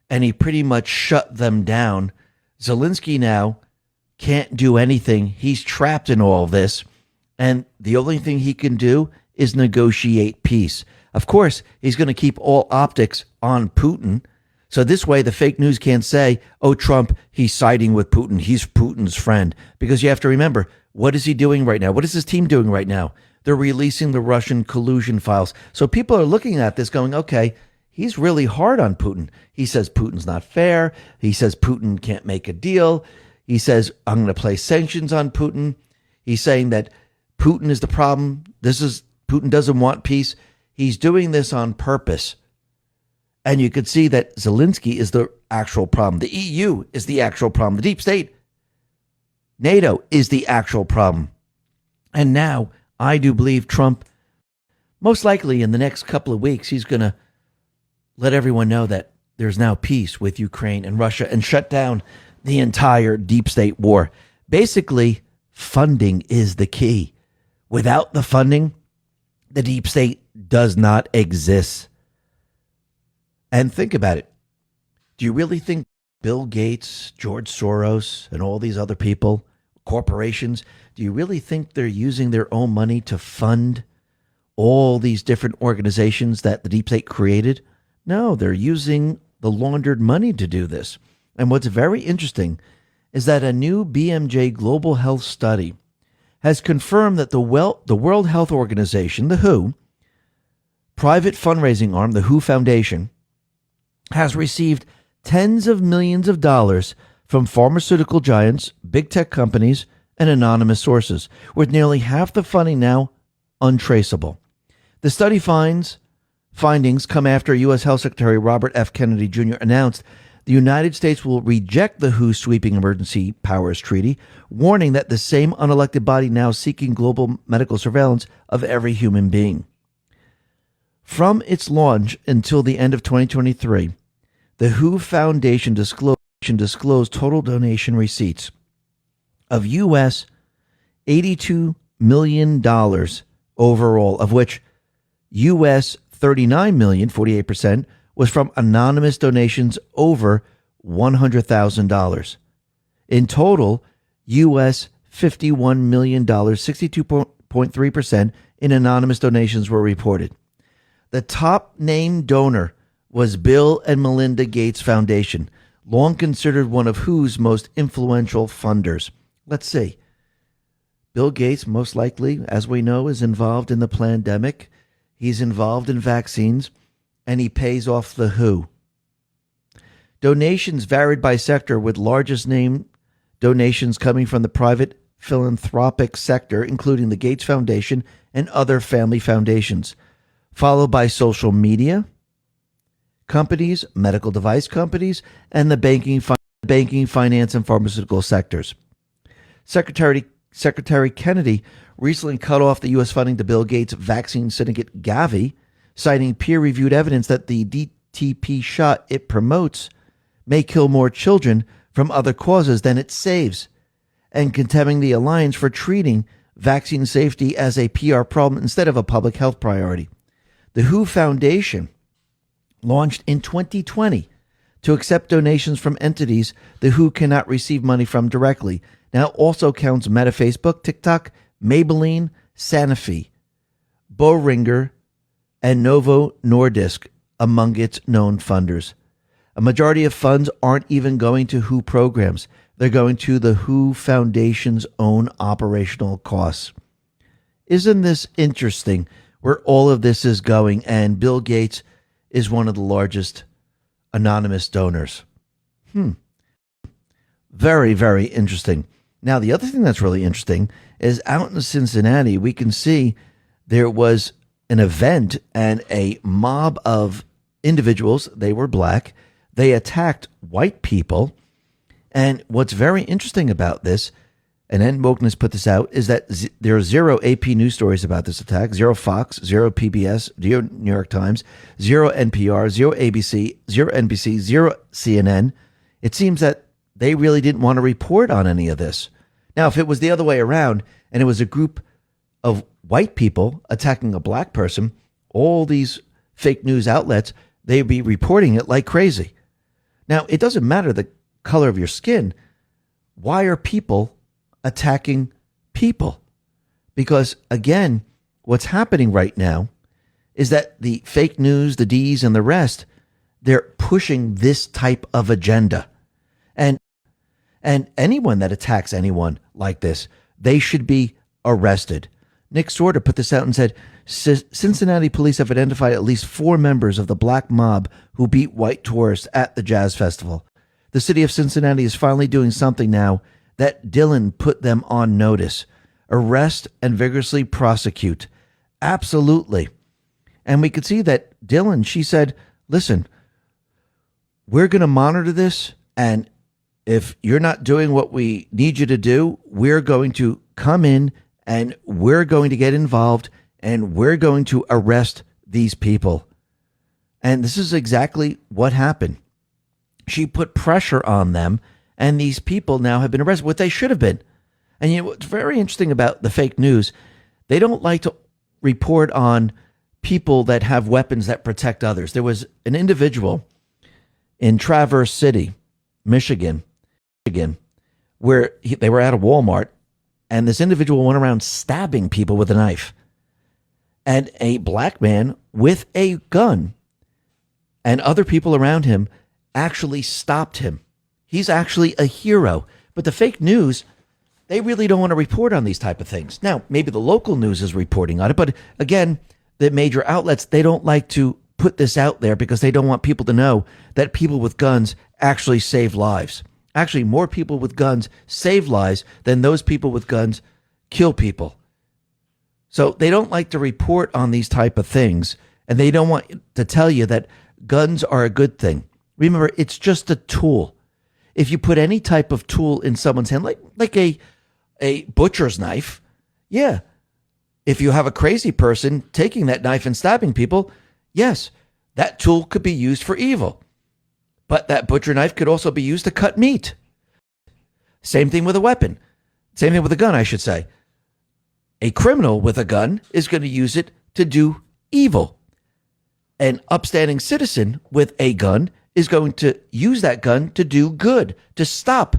and he pretty much shut them down. Zelensky now can't do anything. He's trapped in all this, and the only thing he can do is negotiate peace. Of course, he's going to keep all optics on Putin. So this way, the fake news can't say, oh, Trump, he's siding with Putin. He's Putin's friend. Because you have to remember, what is he doing right now? What is his team doing right now? They're releasing the Russian collusion files. So people are looking at this going, okay, he's really hard on Putin. He says Putin's not fair. He says Putin can't make a deal. He says, I'm going to place sanctions on Putin. He's saying that Putin is the problem. Putin doesn't want peace. He's doing this on purpose. And you could see that Zelensky is the actual problem. The EU is the actual problem. The deep state, NATO, is the actual problem. And now I do believe Trump, most likely in the next couple of weeks, he's going to let everyone know that there's now peace with Ukraine and Russia and shut down the entire deep state war. Basically, funding is the key. Without the funding, the deep state does not exist. And think about it. Do you really think Bill Gates, George Soros, and all these other people, corporations, do you really think they're using their own money to fund all these different organizations that the deep state created? No, they're using the laundered money to do this. And what's very interesting is that a new BMJ Global Health study has confirmed that the World Health Organization, the WHO, private fundraising arm, the WHO Foundation, has received tens of millions of dollars from pharmaceutical giants, big tech companies, and anonymous sources, with nearly half the funding now untraceable. The study findings come after U.S. Health Secretary Robert F. Kennedy Jr. announced the United States will reject the WHO's sweeping emergency powers treaty, warning that the same unelected body now seeking global medical surveillance of every human being. From its launch until the end of 2023, the WHO Foundation disclosed total donation receipts of U.S. $82 million overall, of which U.S. $39 million, 48%, was from anonymous donations over $100,000. In total, U.S. $51 million, 62.3% in anonymous donations were reported. The top named donor was Bill and Melinda Gates Foundation, long considered one of WHO's most influential funders. Let's see. Bill Gates, most likely, as we know, is involved in the pandemic. He's involved in vaccines, and he pays off the WHO. Donations varied by sector, with largest name donations coming from the private philanthropic sector, including the Gates Foundation and other family foundations, followed by social media companies, medical device companies, and the banking, finance, and pharmaceutical sectors. Secretary Kennedy recently cut off the U.S. funding to Bill Gates' vaccine syndicate Gavi, citing peer-reviewed evidence that the DTP shot it promotes may kill more children from other causes than it saves, and condemning the alliance for treating vaccine safety as a PR problem instead of a public health priority. The WHO Foundation, launched in 2020 to accept donations from entities the WHO cannot receive money from directly, now also counts Meta, Facebook, TikTok, Maybelline, Sanofi, Boehringer, and Novo Nordisk among its known funders. A majority of funds aren't even going to WHO programs. They're going to the WHO Foundation's own operational costs. Isn't this interesting where all of this is going? And Bill Gates is one of the largest anonymous donors. Very, very interesting. Now, the other thing that's really interesting is out in Cincinnati, we can see there was an event and a mob of individuals. They were black. They attacked white people. And what's very interesting about this, and End Wokeness put this out, is that there are zero AP news stories about this attack, zero Fox, zero PBS, zero New York Times, zero NPR, zero ABC, zero NBC, zero CNN. It seems that they really didn't want to report on any of this. Now, if it was the other way around and it was a group of white people attacking a black person, all these fake news outlets, they'd be reporting it like crazy. Now, it doesn't matter the color of your skin. Why are people attacking people? Because again, what's happening right now is that the fake news, the D's and the rest, they're pushing this type of agenda. And anyone that attacks anyone like this, they should be arrested. Nick Sorter put this out and said, Cincinnati police have identified at least 4 members of the black mob who beat white tourists at the jazz festival. The city of Cincinnati is finally doing something now that Dylan put them on notice. Arrest and vigorously prosecute. Absolutely. And we could see that Dylan, she said, listen, we're going to monitor this, and if you're not doing what we need you to do, we're going to come in and we're going to get involved and we're going to arrest these people. And this is exactly what happened. She put pressure on them, and these people now have been arrested, what they should have been. And you know what's very interesting about the fake news, they don't like to report on people that have weapons that protect others. There was an individual in Traverse City, Michigan, where they were at a Walmart, and this individual went around stabbing people with a knife. And a black man with a gun and other people around him actually stopped him. He's actually a hero. But the fake news, they really don't want to report on these type of things. Now, maybe the local news is reporting on it, but again, the major outlets, they don't like to put this out there because they don't want people to know that people with guns actually save lives. Actually, more people with guns save lives than those people with guns kill people. So they don't like to report on these type of things, and they don't want to tell you that guns are a good thing. Remember, it's just a tool. If you put any type of tool in someone's hand, like a butcher's knife, yeah. If you have a crazy person taking that knife and stabbing people, yes, that tool could be used for evil. But that butcher knife could also be used to cut meat. Same thing with a weapon. Same thing with a gun, I should say. A criminal with a gun is going to use it to do evil. An upstanding citizen with a gun is going to use that gun to do good, to stop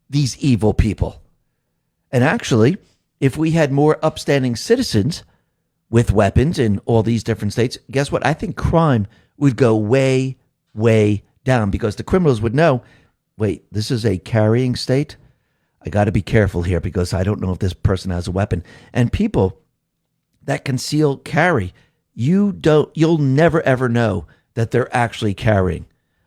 these evil people. And actually, if we had more upstanding citizens with weapons in all these different states, guess what? I think crime would go way, way down because the criminals would know, wait, this is a carrying state. I got to be careful here because I don't know if this person has a weapon. And people that conceal carry, you'll never ever know that they're actually carrying.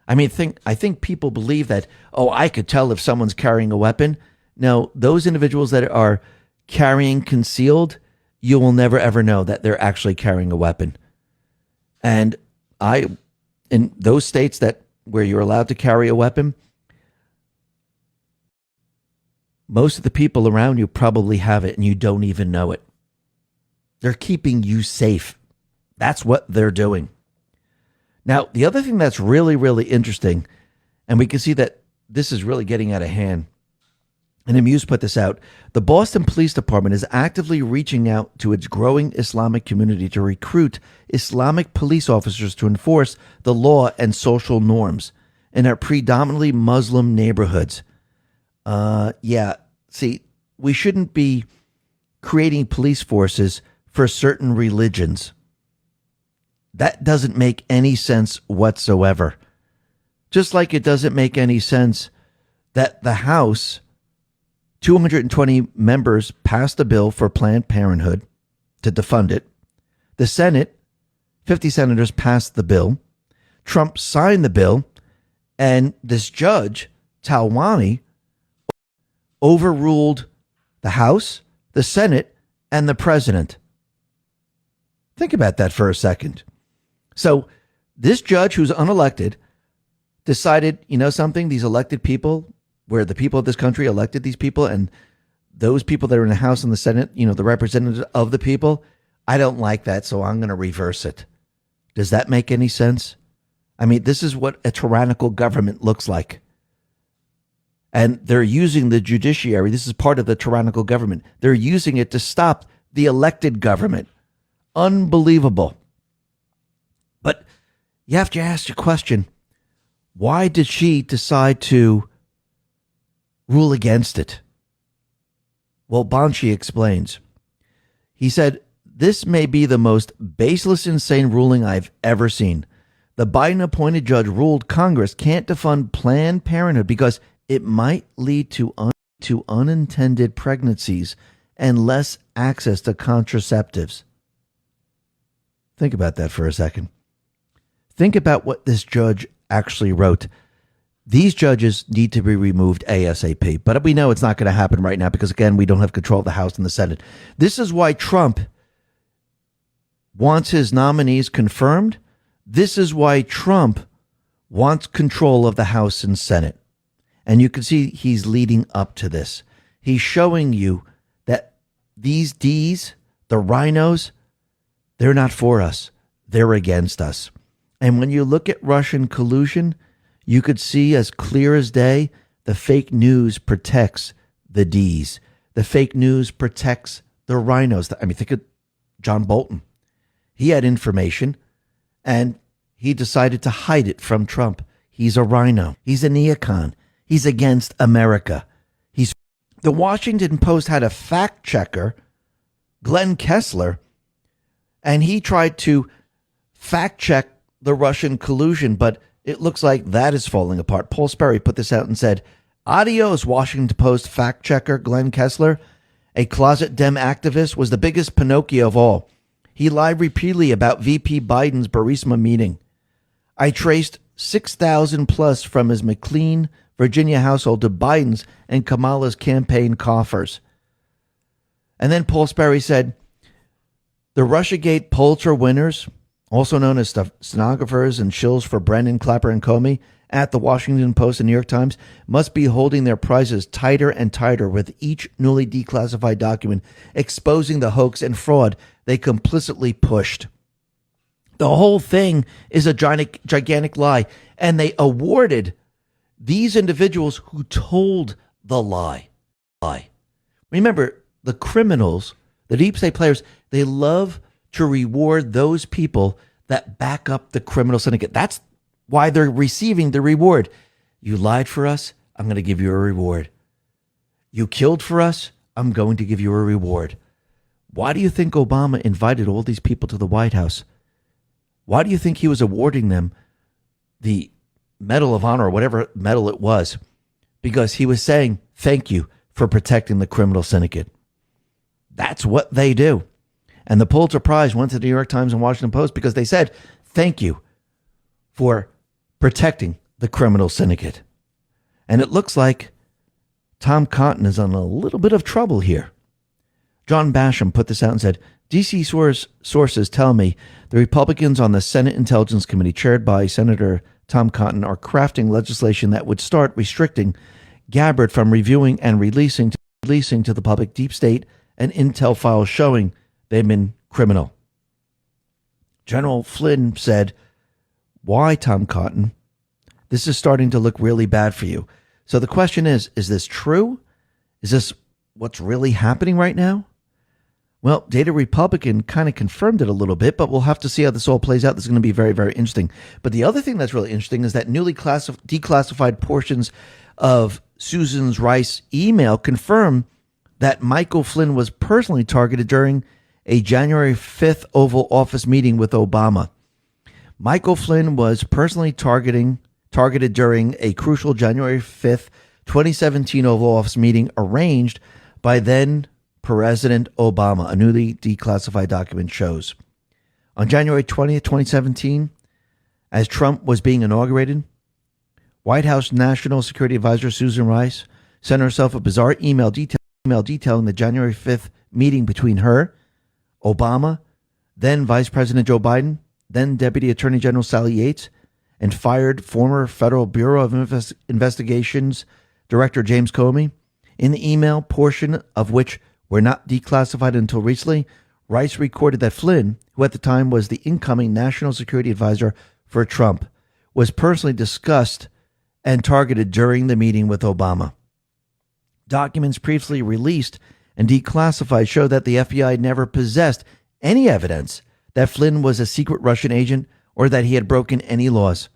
I mean, I think people believe that, oh, I could tell if someone's carrying a weapon. No, those individuals that are carrying concealed, you will never ever know that they're actually carrying a weapon. And in those states where you're allowed to carry a weapon, most of the people around you probably have it and you don't even know it. They're keeping you safe. That's what they're doing. Now, the other thing that's really, really interesting, and we can see that this is really getting out of hand, and the Muse put this out, the Boston Police Department is actively reaching out to its growing Islamic community to recruit Islamic police officers to enforce the law and social norms in our predominantly Muslim neighborhoods. See, we shouldn't be creating police forces for certain religions. That doesn't make any sense whatsoever. Just like it doesn't make any sense that the House, 220 members passed a bill for Planned Parenthood to defund it. The Senate, 50 senators passed the bill. Trump signed the bill. And this judge, Talwani, overruled the House, the Senate, and the president. Think about that for a second. So this judge, who's unelected, decided, you know something, these elected people, where the people of this country elected these people, and those people that are in the House and the Senate, you know, the representatives of the people, I don't like that, so I'm going to reverse it. Does that make any sense? I mean, this is what a tyrannical government looks like. And they're using the judiciary. This is part of the tyrannical government. They're using it to stop the elected government. Unbelievable. But you have to ask your question, why did she decide to rule against it? Well, Banshee explains. He said, this may be the most baseless, insane ruling I've ever seen. The Biden-appointed judge ruled Congress can't defund Planned Parenthood because it might lead to unintended pregnancies and less access to contraceptives. Think about that for a second. Think about what this judge actually wrote. These judges need to be removed ASAP. But we know it's not going to happen right now because, again, we don't have control of the House and the Senate. This is why Trump wants his nominees confirmed. This is why Trump wants control of the House and Senate. And you can see he's leading up to this. He's showing you that these D's, the rhinos, they're not for us. They're against us. And when you look at Russian collusion, you could see as clear as day, the fake news protects the D's. The fake news protects the rhinos. I mean, think of John Bolton. He had information and he decided to hide it from Trump. He's a rhino. He's a neocon. He's against America. The Washington Post had a fact checker, Glenn Kessler, and he tried to fact check the Russian collusion, but it looks like that is falling apart. Paul Sperry put this out and said, adios, Washington Post fact checker Glenn Kessler, a closet Dem activist, was the biggest Pinocchio of all. He lied repeatedly about VP Biden's Burisma meeting. I traced 6,000 plus from his McLean, Virginia household to Biden's and Kamala's campaign coffers. And then Paul Sperry said, the Russiagate Pulitzer winners, also known as stenographers and shills for Brennan, Clapper, and Comey, at the Washington Post and New York Times, must be holding their prizes tighter and tighter with each newly declassified document exposing the hoax and fraud they complicitly pushed. The whole thing is a gigantic lie, and they awarded these individuals who told the lie. Remember, the criminals, the deep state players, they love to reward those people that back up the criminal syndicate. That's why they're receiving the reward. You lied for us, I'm going to give you a reward. You killed for us, I'm going to give you a reward. Why do you think Obama invited all these people to the White House? Why do you think he was awarding them the Medal of Honor or whatever medal it was? Because he was saying, thank you for protecting the criminal syndicate. That's what they do. And the Pulitzer Prize went to the New York Times and Washington Post because they said, thank you for protecting the criminal syndicate. And it looks like Tom Cotton is in a little bit of trouble here. John Basham put this out and said, D.C. sources tell me the Republicans on the Senate Intelligence Committee, chaired by Senator Tom Cotton, are crafting legislation that would start restricting Gabbard from reviewing and releasing to the public deep state and intel files showing they've been criminal. General Flynn said, "Why, Tom Cotton? This is starting to look really bad for you." So the question is this true? Is this what's really happening right now? Well, Data Republican kind of confirmed it a little bit, but we'll have to see how this all plays out. This is going to be very, very interesting. But the other thing that's really interesting is that newly declassified portions of Susan Rice's email confirm that Michael Flynn was personally targeted during a January 5th Oval Office meeting with Obama. Michael Flynn was personally targeted during a crucial January 5th, 2017 Oval Office meeting arranged by then President Obama, a newly declassified document shows. On January 20th, 2017, as Trump was being inaugurated, White House National Security Advisor Susan Rice sent herself a bizarre email detailing the January 5th meeting between her, Obama, then Vice President Joe Biden, then Deputy Attorney General Sally Yates, and fired former Federal Bureau of Investigations Director James Comey. In the email, portion of which were not declassified until recently, Rice recorded that Flynn, who at the time was the incoming National Security Advisor for Trump, was personally discussed and targeted during the meeting with Obama. Documents previously released and declassified show that the FBI never possessed any evidence that Flynn was a secret Russian agent or that he had broken any laws.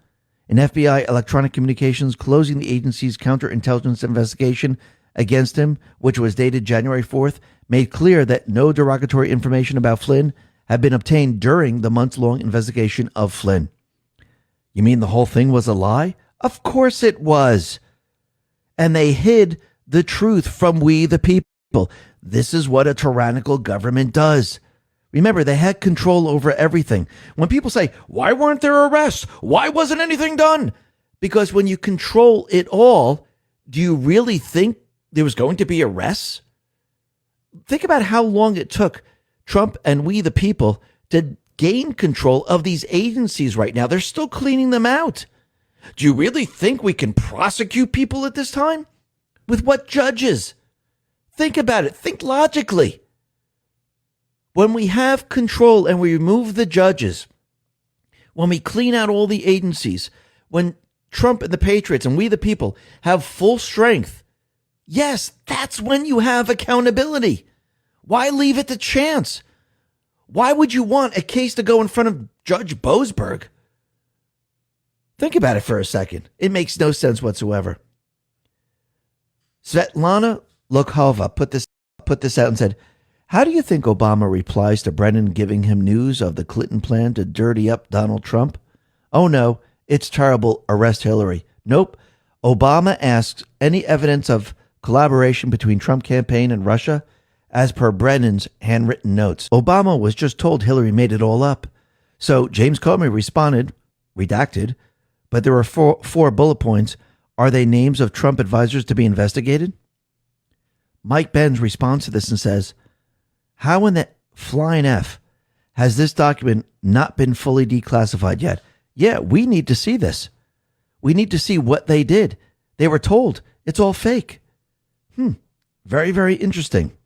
An FBI electronic communications closing the agency's counterintelligence investigation against him, which was dated January 4th, made clear that no derogatory information about Flynn had been obtained during the months-long investigation of Flynn. You mean the whole thing was a lie? Of course it was. And they hid the truth from we the people. This is what a tyrannical government does. Remember, they had control over everything. When people say, why weren't there arrests? Why wasn't anything done? Because when you control it all, do you really think there was going to be arrests? Think about how long it took Trump and we the people to gain control of these agencies right now. They're still cleaning them out. Do you really think we can prosecute people at this time? With what judges? Think about it. Think logically. When we have control and we remove the judges, when we clean out all the agencies, when Trump and the Patriots and we the people have full strength, yes, that's when you have accountability. Why leave it to chance? Why would you want a case to go in front of Judge Boasberg? Think about it for a second. It makes no sense whatsoever. Svetlana Lokhova put this out and said, how do you think Obama replies to Brennan giving him news of the Clinton plan to dirty up Donald Trump? Oh no, it's terrible. Arrest Hillary. Nope. Obama asks any evidence of collaboration between Trump campaign and Russia as per Brennan's handwritten notes. Obama was just told Hillary made it all up. So James Comey responded, redacted, but there were four bullet points. Are they names of Trump advisors to be investigated? Mike Benz responds to this and says, how in the flying F has this document not been fully declassified yet? Yeah, we need to see this. We need to see what they did. They were told it's all fake. Very, very interesting.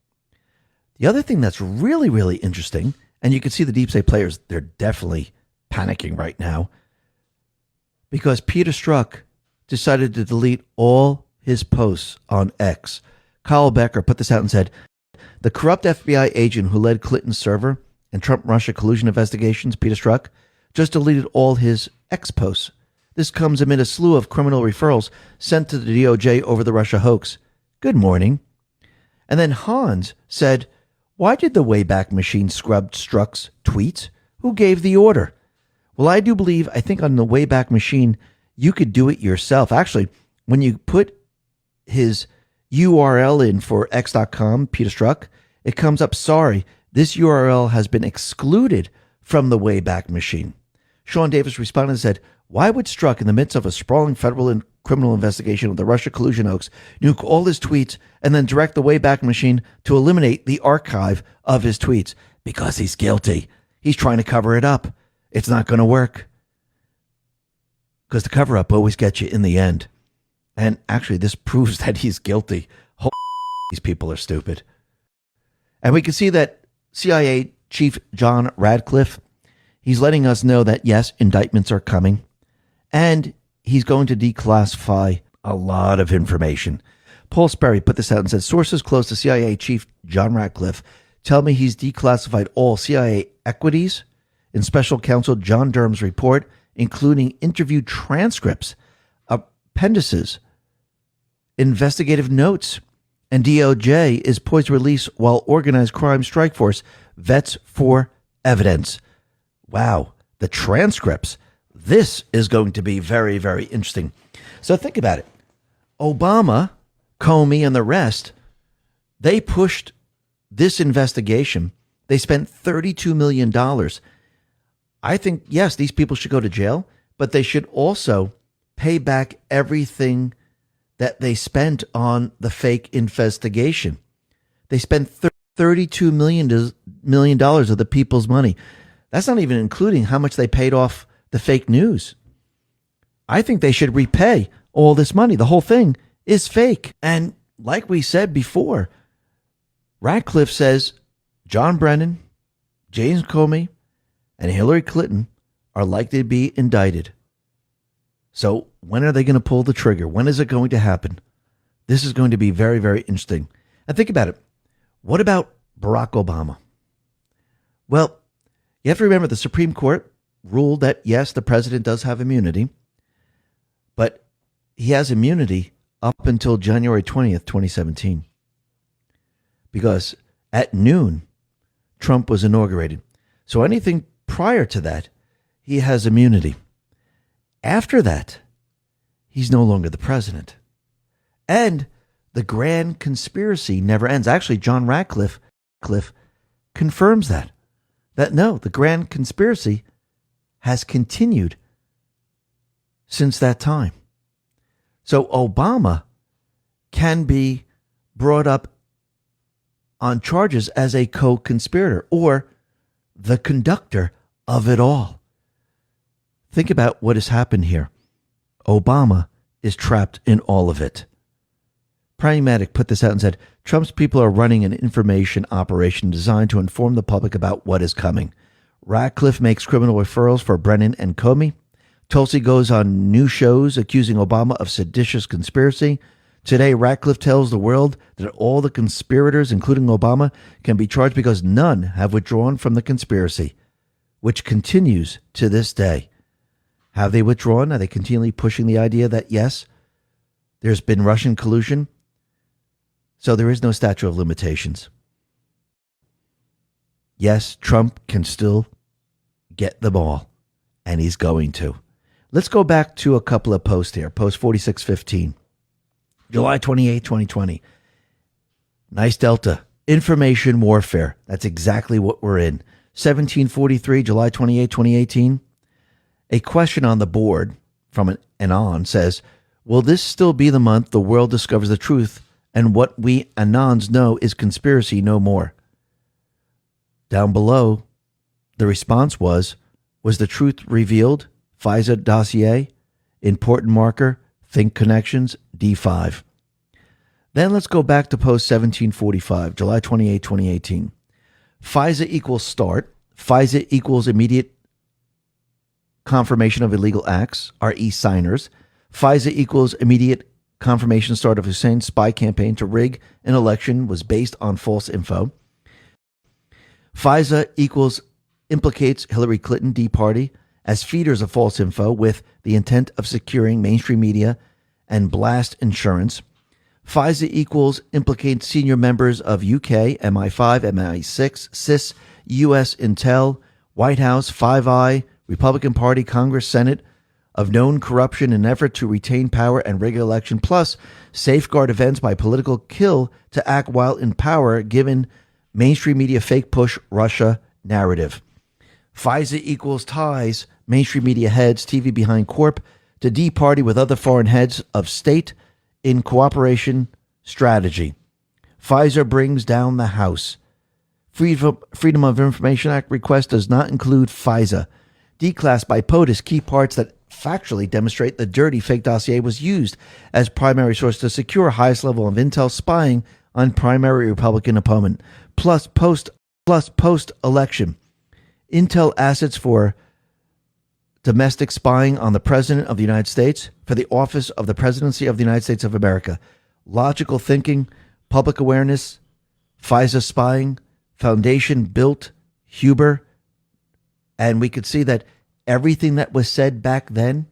The other thing that's really, really interesting, and you can see the deep state players, they're definitely panicking right now, because Peter Strzok decided to delete all his posts on X. Kyle Becker put this out and said, the corrupt FBI agent who led Clinton's server and Trump-Russia collusion investigations, Peter Strzok, just deleted all his X posts. This comes amid a slew of criminal referrals sent to the DOJ over the Russia hoax. Good morning. And then Hans said, why did the Wayback Machine scrub Strzok's tweets? Who gave the order? Well, I think on the Wayback Machine, you could do it yourself. Actually, when you put his URL in for x.com, Peter Strzok, it comes up, sorry, this URL has been excluded from the Wayback Machine. Sean Davis responded and said, why would Strzok, in the midst of a sprawling federal and criminal investigation of the Russia collusion hoax, nuke all his tweets and then direct the Wayback Machine to eliminate the archive of his tweets? Because he's guilty. He's trying to cover it up. It's not going to work. Because the cover-up always gets you in the end. And actually, this proves that he's guilty. These people are stupid. And we can see that CIA Chief John Radcliffe, he's letting us know that, yes, indictments are coming. And he's going to declassify a lot of information. Paul Sperry put this out and said, sources close to CIA Chief John Radcliffe tell me he's declassified all CIA equities in Special Counsel John Durham's report, including interview transcripts, appendices, investigative notes, and DOJ is poised to release while organized crime strike force vets for evidence. Wow, the transcripts. This is going to be very, very interesting. So think about it. Obama, Comey, and the rest, they pushed this investigation. They spent $32 million. I think, yes, these people should go to jail, but they should also pay back everything that they spent on the fake investigation. They spent $32 million of the people's money. That's not even including how much they paid off the fake news. I think they should repay all this money. The whole thing is fake. And like we said before, Radcliffe says John Brennan, James Comey, and Hillary Clinton are likely to be indicted. So when are they going to pull the trigger? When is it going to happen? This is going to be very, very interesting. And think about it. What about Barack Obama? Well, you have to remember the Supreme Court ruled that, yes, the president does have immunity, but he has immunity up until January 20th, 2017. Because at noon, Trump was inaugurated. So anything prior to that, he has immunity. After that, he's no longer the president. And the grand conspiracy never ends. Actually, John Radcliffe confirms that. That no, the grand conspiracy has continued since that time. So Obama can be brought up on charges as a co-conspirator or the conductor of it all. Think about what has happened here. Obama is trapped in all of it. Pragmatic put this out and said, Trump's people are running an information operation designed to inform the public about what is coming. Radcliffe makes criminal referrals for Brennan and Comey. Tulsi goes on new shows accusing Obama of seditious conspiracy. Today, Radcliffe tells the world that all the conspirators, including Obama, can be charged because none have withdrawn from the conspiracy, which continues to this day. Have they withdrawn? Are they continually pushing the idea that, yes, there's been Russian collusion? So there is no statute of limitations. Yes, Trump can still get the ball, and he's going to. Let's go back to a couple of posts here. Post 4615, July 28, 2020. Nice Delta. Information warfare. That's exactly what we're in. 1743, July 28, 2018. A question on the board from an Anon says, will this still be the month the world discovers the truth and what we Anons know is conspiracy no more? Down below, the response was the truth revealed? FISA dossier, important marker, think connections, D5. Then let's go back to post 1745, July 28, 2018. FISA equals start. FISA equals immediate confirmation of illegal acts, are e-signers. FISA equals immediate confirmation start of Hussein's spy campaign to rig an election was based on false info. FISA equals implicates Hillary Clinton, D Party, as feeders of false info with the intent of securing mainstream media and blast insurance. FISA equals implicates senior members of UK, MI5, MI6, CIS, US Intel, White House, Five Eye, Republican Party, Congress, Senate, of known corruption in an effort to retain power and rig an election, plus safeguard events by political kill to act while in power, given mainstream media fake push Russia narrative. FISA equals ties mainstream media heads, TV behind corp, to D Party with other foreign heads of state in cooperation strategy. FISA brings down the House. Freedom of Information Act request does not include FISA. Declass by POTUS key parts that factually demonstrate the dirty fake dossier was used as primary source to secure highest level of intel spying on primary Republican opponent, plus post election intel assets for domestic spying on the President of the United States for the office of the Presidency of the United States of America, logical thinking, public awareness, FISA spying, foundation built, Huber, and we could see that everything that was said back then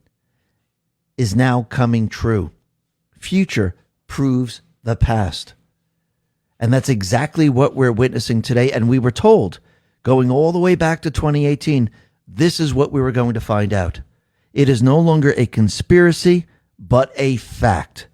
is now coming true. Future proves the past. And that's exactly what we're witnessing today. And we were told, going all the way back to 2018, this is what we were going to find out. It is no longer a conspiracy, but a fact.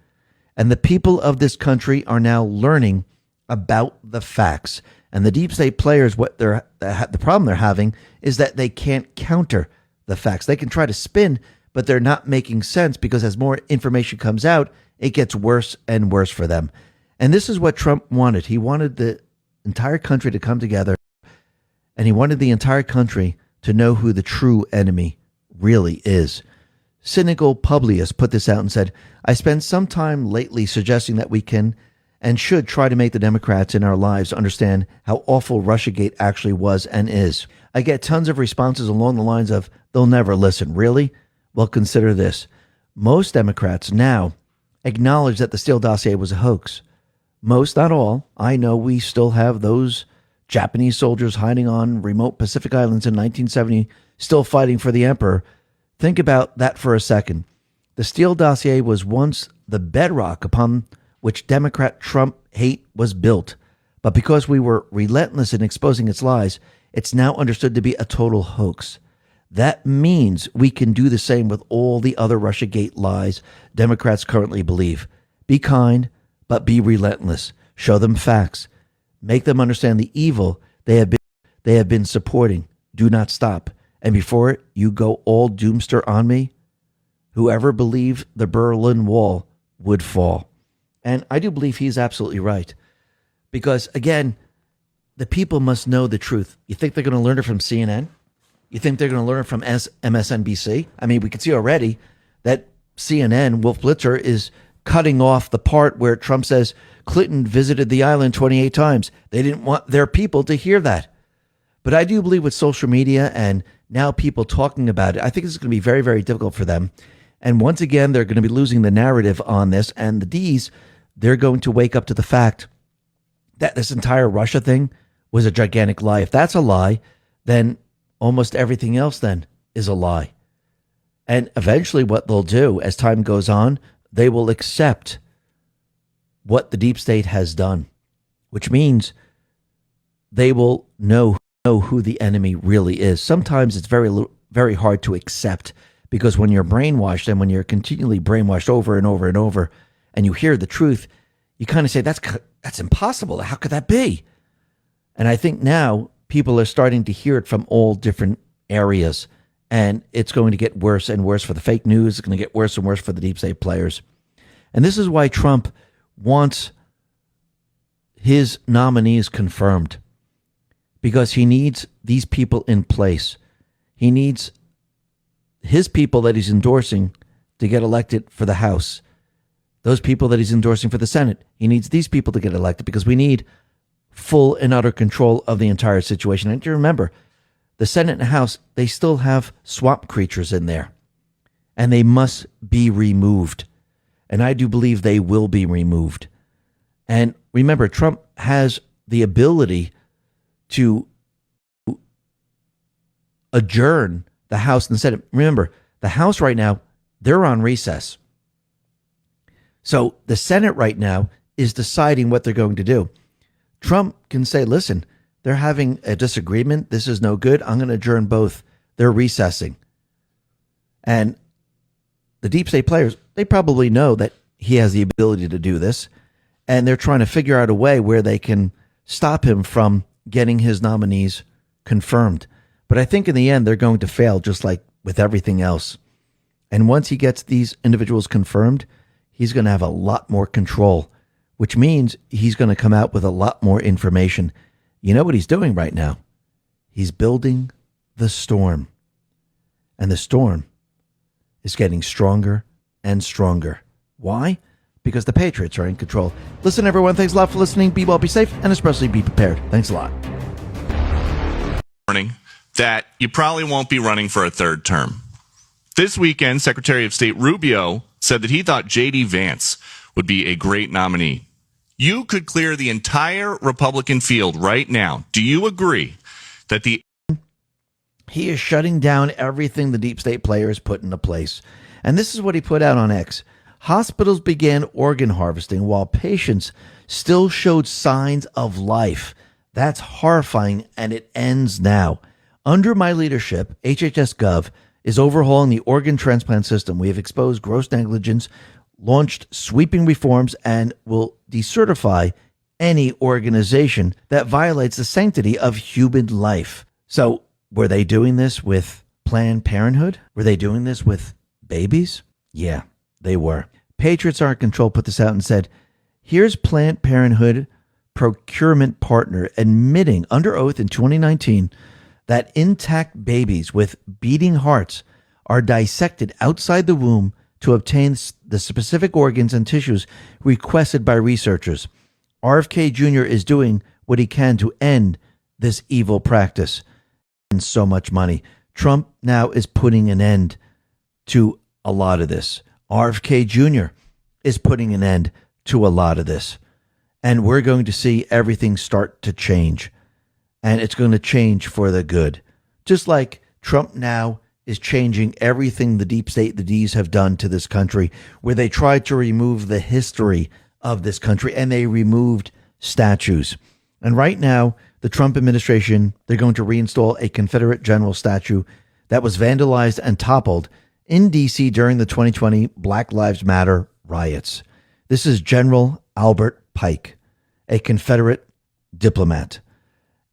And the people of this country are now learning about the facts. And the deep state players, the problem they're having is that they can't counter the facts. They can try to spin, but they're not making sense because as more information comes out, it gets worse and worse for them. And this is what Trump wanted. He wanted the entire country to come together, and he wanted the entire country to know who the true enemy really is. Cynical Publius put this out and said, I spent some time lately suggesting that we can and should try to make the Democrats in our lives understand how awful Russiagate actually was and is. I get tons of responses along the lines of, they'll never listen. Really? Well, consider this. Most Democrats now acknowledge that the Steele dossier was a hoax. Most, not all. I know we still have those Japanese soldiers hiding on remote Pacific Islands in 1970, still fighting for the emperor. Think about that for a second. The Steele dossier was once the bedrock upon which Democrat Trump hate was built. But because we were relentless in exposing its lies, it's now understood to be a total hoax. That means we can do the same with all the other Russiagate lies Democrats currently believe. Be kind, but be relentless. Show them facts. Make them understand the evil they have been supporting. Do not stop. And before you go all doomster on me, whoever believed the Berlin Wall would fall. And I do believe he's absolutely right. Because, again, the people must know the truth. You think they're going to learn it from CNN? You think they're going to learn it from MSNBC? I mean, we can see already that CNN, Wolf Blitzer, is cutting off the part where Trump says Clinton visited the island 28 times. They didn't want their people to hear that. But I do believe with social media and now people talking about it, I think it's going to be very, very difficult for them. And once again, they're going to be losing the narrative on this. And the D's, they're going to wake up to the fact that this entire Russia thing was a gigantic lie. If that's a lie, then almost everything else then is a lie. And eventually what they'll do as time goes on, they will accept what the deep state has done, which means they will know who the enemy really is. Sometimes it's very hard to accept because when you're brainwashed and when you're continually brainwashed over and over and over and you hear the truth, you kind of say, that's impossible. How could that be? And I think now people are starting to hear it from all different areas, and it's going to get worse and worse for the fake news. It's going to get worse and worse for the deep state players. And this is why Trump wants his nominees confirmed, because he needs these people in place. He needs his people that he's endorsing to get elected for the House. Those people that he's endorsing for the Senate, he needs these people to get elected because we need full and utter control of the entire situation. And you remember, the Senate and House, they still have swamp creatures in there, and they must be removed. And I do believe they will be removed. And remember, Trump has the ability to adjourn the House and the Senate. Remember, the House right now, they're on recess. So the Senate right now is deciding what they're going to do. Trump can say, listen, they're having a disagreement. This is no good. I'm going to adjourn both. They're recessing. And the deep state players, they probably know that he has the ability to do this. And they're trying to figure out a way where they can stop him from getting his nominees confirmed. But I think in the end, they're going to fail just like with everything else. And once he gets these individuals confirmed, he's going to have a lot more control, which means he's going to come out with a lot more information. You know what he's doing right now? He's building the storm. And the storm is getting stronger and stronger. Why? Because the Patriots are in control. Listen, everyone, thanks a lot for listening. Be well, be safe, and especially be prepared. Thanks a lot. That you probably won't be running for a third term. This weekend, Secretary of State Rubio said that he thought J.D. Vance would be a great nominee. You could clear the entire Republican field right now. Do you agree that he is shutting down everything the deep state players put into place? And this is what he put out on X. Hospitals began organ harvesting while patients still showed signs of life. That's horrifying, and it ends now. Under my leadership, HHS Gov is overhauling the organ transplant system. We have exposed gross negligence, launched sweeping reforms, and will decertify any organization that violates the sanctity of human life. So, were they doing this with Planned Parenthood? Were they doing this with babies? Yeah, they were. Patriots Are in Control put this out and said, here's Planned Parenthood procurement partner admitting under oath in 2019 that intact babies with beating hearts are dissected outside the womb to obtain the specific organs and tissues requested by researchers. RFK Jr. is doing what he can to end this evil practice. And so much money. Trump now is putting an end to a lot of this. RFK Jr. is putting an end to a lot of this. And we're going to see everything start to change. And it's going to change for the good. Just like Trump now is changing everything the deep state, the D's, have done to this country, where they tried to remove the history of this country and they removed statues. And right now, the Trump administration, they're going to reinstall a Confederate general statue that was vandalized and toppled in D.C. during the 2020 Black Lives Matter riots. This is General Albert Pike, a Confederate diplomat.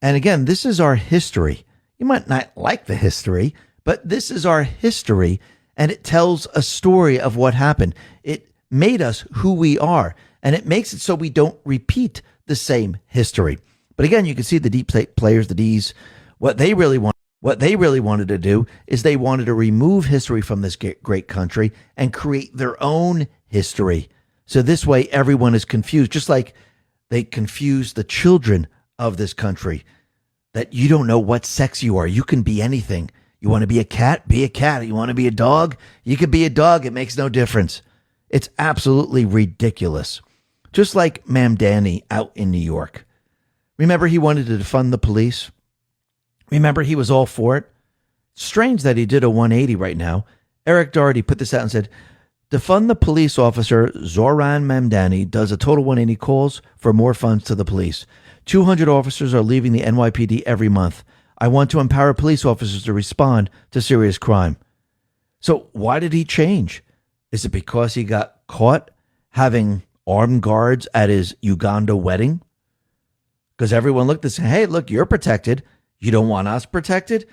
And again, this is our history. You might not like the history, but this is our history, and it tells a story of what happened. It made us who we are, and it makes it so we don't repeat the same history. But again, you can see the deep state players, the D's, what they really wanted to do is they wanted to remove history from this great country and create their own history. So this way, everyone is confused, just like they confuse the children of this country, that you don't know what sex you are. You can be anything. You want to be a cat? Be a cat. You want to be a dog? You could be a dog. It makes no difference. It's absolutely ridiculous. Just like Mamdani out in New York. Remember, he wanted to defund the police? Remember, he was all for it? Strange that he did a 180 right now. Eric Doherty put this out and said, defund the police officer Zoran Mamdani does a total 180 calls for more funds to the police. 200 officers are leaving the NYPD every month. I want to empower police officers to respond to serious crime. So why did he change? Is it because he got caught having armed guards at his Uganda wedding? Because everyone looked and said, hey, look, you're protected. You don't want us protected?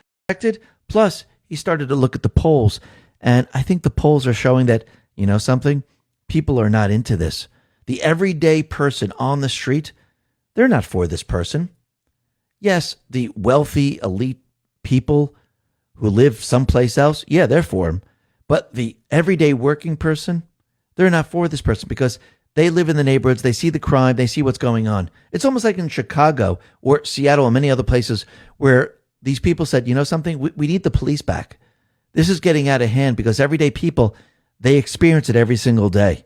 Plus, he started to look at the polls. And I think the polls are showing that, you know something? People are not into this. The everyday person on the street, they're not for this person. Yes, the wealthy, elite people who live someplace else, yeah, they're for him. But the everyday working person, they're not for this person because they live in the neighborhoods, they see the crime, they see what's going on. It's almost like in Chicago or Seattle and many other places where these people said, you know something, we need the police back. This is getting out of hand because everyday people, they experience it every single day.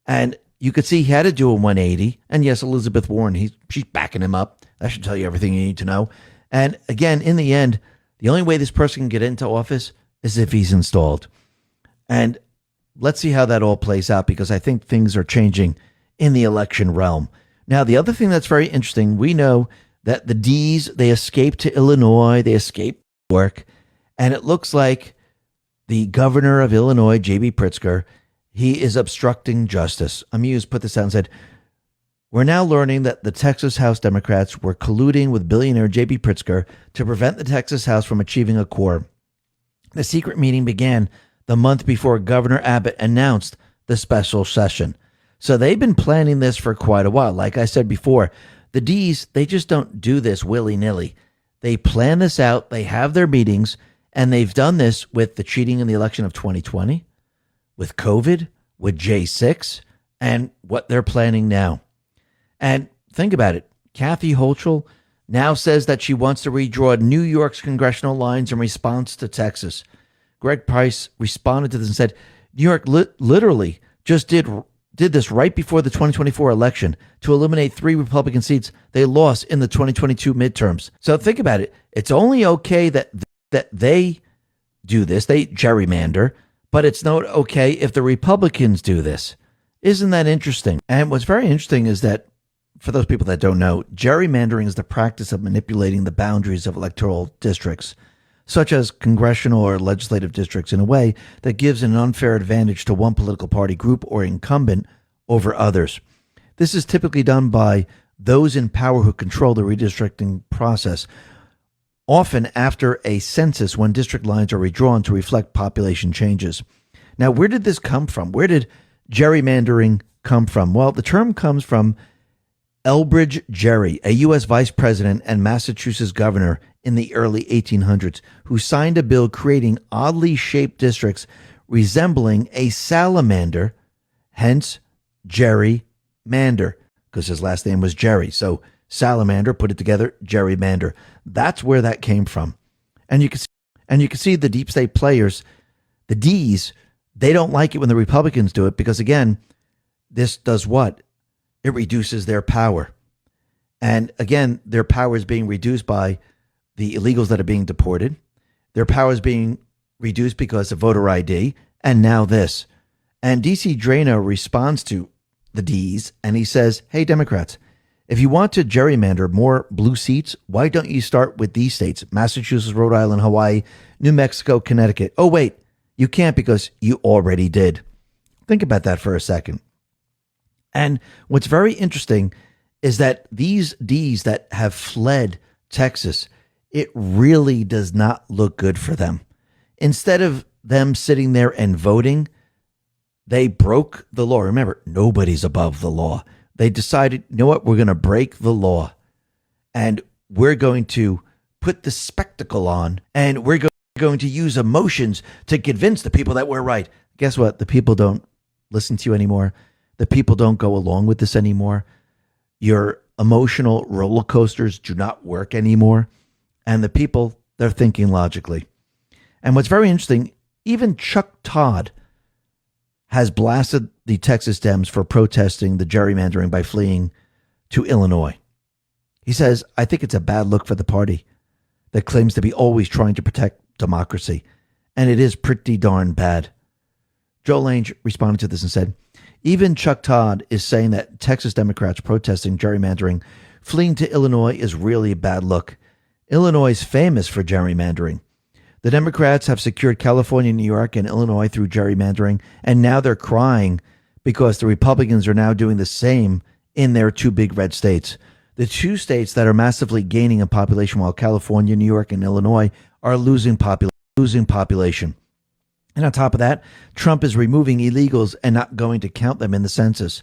And you could see he had to do a 180. And yes, Elizabeth Warren, she's backing him up. That should tell you everything you need to know. And again, in the end, the only way this person can get into office is if he's installed. And let's see how that all plays out because I think things are changing in the election realm. Now, the other thing that's very interesting, we know that the D's, they escaped to Illinois, they escaped New York, and it looks like the governor of Illinois, J.B. Pritzker, he is obstructing justice. Amuse put this out and said, we're now learning that the Texas House Democrats were colluding with billionaire J.B. Pritzker to prevent the Texas House from achieving a quorum. The secret meeting began the month before Governor Abbott announced the special session. So they've been planning this for quite a while. Like I said before, the D's, they just don't do this willy-nilly. They plan this out, they have their meetings, And they've done this with the cheating in the election of 2020, with COVID, with J6, and what they're planning now. And think about it. Kathy Hochul now says that she wants to redraw New York's congressional lines in response to Texas. Greg Price responded to this and said, New York literally just did this right before the 2024 election to eliminate 3 Republican seats they lost in the 2022 midterms. So think about it. It's only okay that they do this, they gerrymander, but it's not okay if the Republicans do this. Isn't that interesting? And what's very interesting is that, for those people that don't know, gerrymandering is the practice of manipulating the boundaries of electoral districts, such as congressional or legislative districts, in a way that gives an unfair advantage to one political party group or incumbent over others. This is typically done by those in power who control the redistricting process, often after a census when district lines are redrawn to reflect population changes. Now, where did this come from? Where did gerrymandering come from? Well, the term comes from Elbridge Gerry, a U.S. vice president and Massachusetts governor in the early 1800s, who signed a bill creating oddly shaped districts resembling a salamander, hence gerrymander, because his last name was Gerry. So salamander, put it together, gerrymander. That's where that came from. And you can see the deep state players, the D's, they don't like it when the Republicans do it because, again, this does what? It reduces their power. And again, their power is being reduced by the illegals that are being deported. Their power is being reduced because of voter ID. And now this. And DC Drano responds to the D's and he says, hey, Democrats, if you want to gerrymander more blue seats, why don't you start with these states? Massachusetts, Rhode Island, Hawaii, New Mexico, Connecticut. Oh, wait, you can't because you already did. Think about that for a second. And what's very interesting is that these D's that have fled Texas, it really does not look good for them. Instead of them sitting there and voting, they broke the law. Remember, nobody's above the law. They decided, you know what, we're going to break the law and we're going to put the spectacle on and we're going to use emotions to convince the people that we're right. Guess what? The people don't listen to you anymore. The people don't go along with this anymore. Your emotional roller coasters do not work anymore. And the people, they're thinking logically. And what's very interesting, even Chuck Todd has blasted the Texas Dems for protesting the gerrymandering by fleeing to Illinois. He says, I think it's a bad look for the party that claims to be always trying to protect democracy. And it is pretty darn bad. Joe Lange responded to this and said, even Chuck Todd is saying that Texas Democrats protesting gerrymandering, fleeing to Illinois is really a bad look. Illinois is famous for gerrymandering. The Democrats have secured California, New York, and Illinois through gerrymandering, and now they're crying because the Republicans are now doing the same in their 2 big red states. The 2 states that are massively gaining in population while California, New York, and Illinois are losing population. And on top of that, Trump is removing illegals and not going to count them in the census.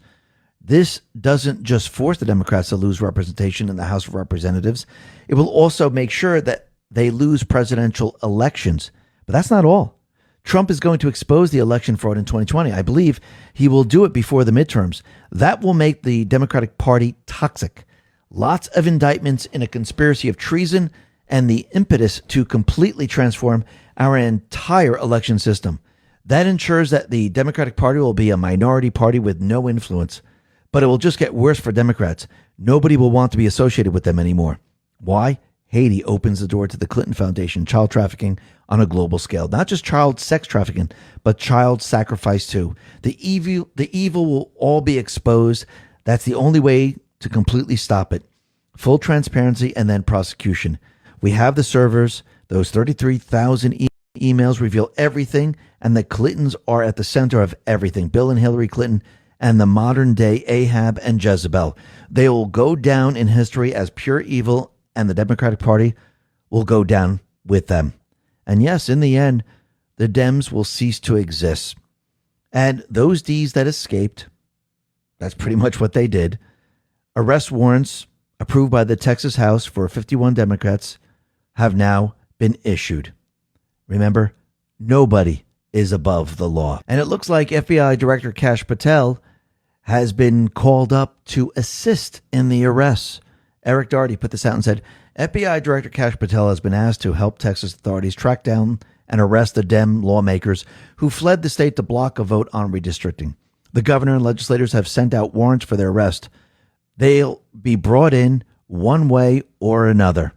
This doesn't just force the Democrats to lose representation in the House of Representatives. It will also make sure that they lose presidential elections. But that's not all. Trump is going to expose the election fraud in 2020. I believe he will do it before the midterms. That will make the Democratic Party toxic. Lots of indictments in a conspiracy of treason and the impetus to completely transform our entire election system. That ensures that the Democratic Party will be a minority party with no influence. But it will just get worse for Democrats. Nobody will want to be associated with them anymore. Why? Haiti opens the door to the Clinton Foundation, child trafficking on a global scale. Not just child sex trafficking, but child sacrifice too. The evil will all be exposed. That's the only way to completely stop it. Full transparency and then prosecution. We have the servers. Those 33,000 emails reveal everything, and the Clintons are at the center of everything. Bill and Hillary Clinton and the modern day Ahab and Jezebel. They will go down in history as pure evil, and the Democratic Party will go down with them. And yes, in the end, the Dems will cease to exist. And those Ds that escaped, that's pretty much what they did. Arrest warrants approved by the Texas House for 51 Democrats have now been issued. Remember, nobody is above the law. And it looks like FBI Director Kash Patel has been called up to assist in the arrests. Eric Doherty put this out and said, FBI Director Kash Patel has been asked to help Texas authorities track down and arrest the Dem lawmakers who fled the state to block a vote on redistricting. The governor and legislators have sent out warrants for their arrest. They'll be brought in one way or another.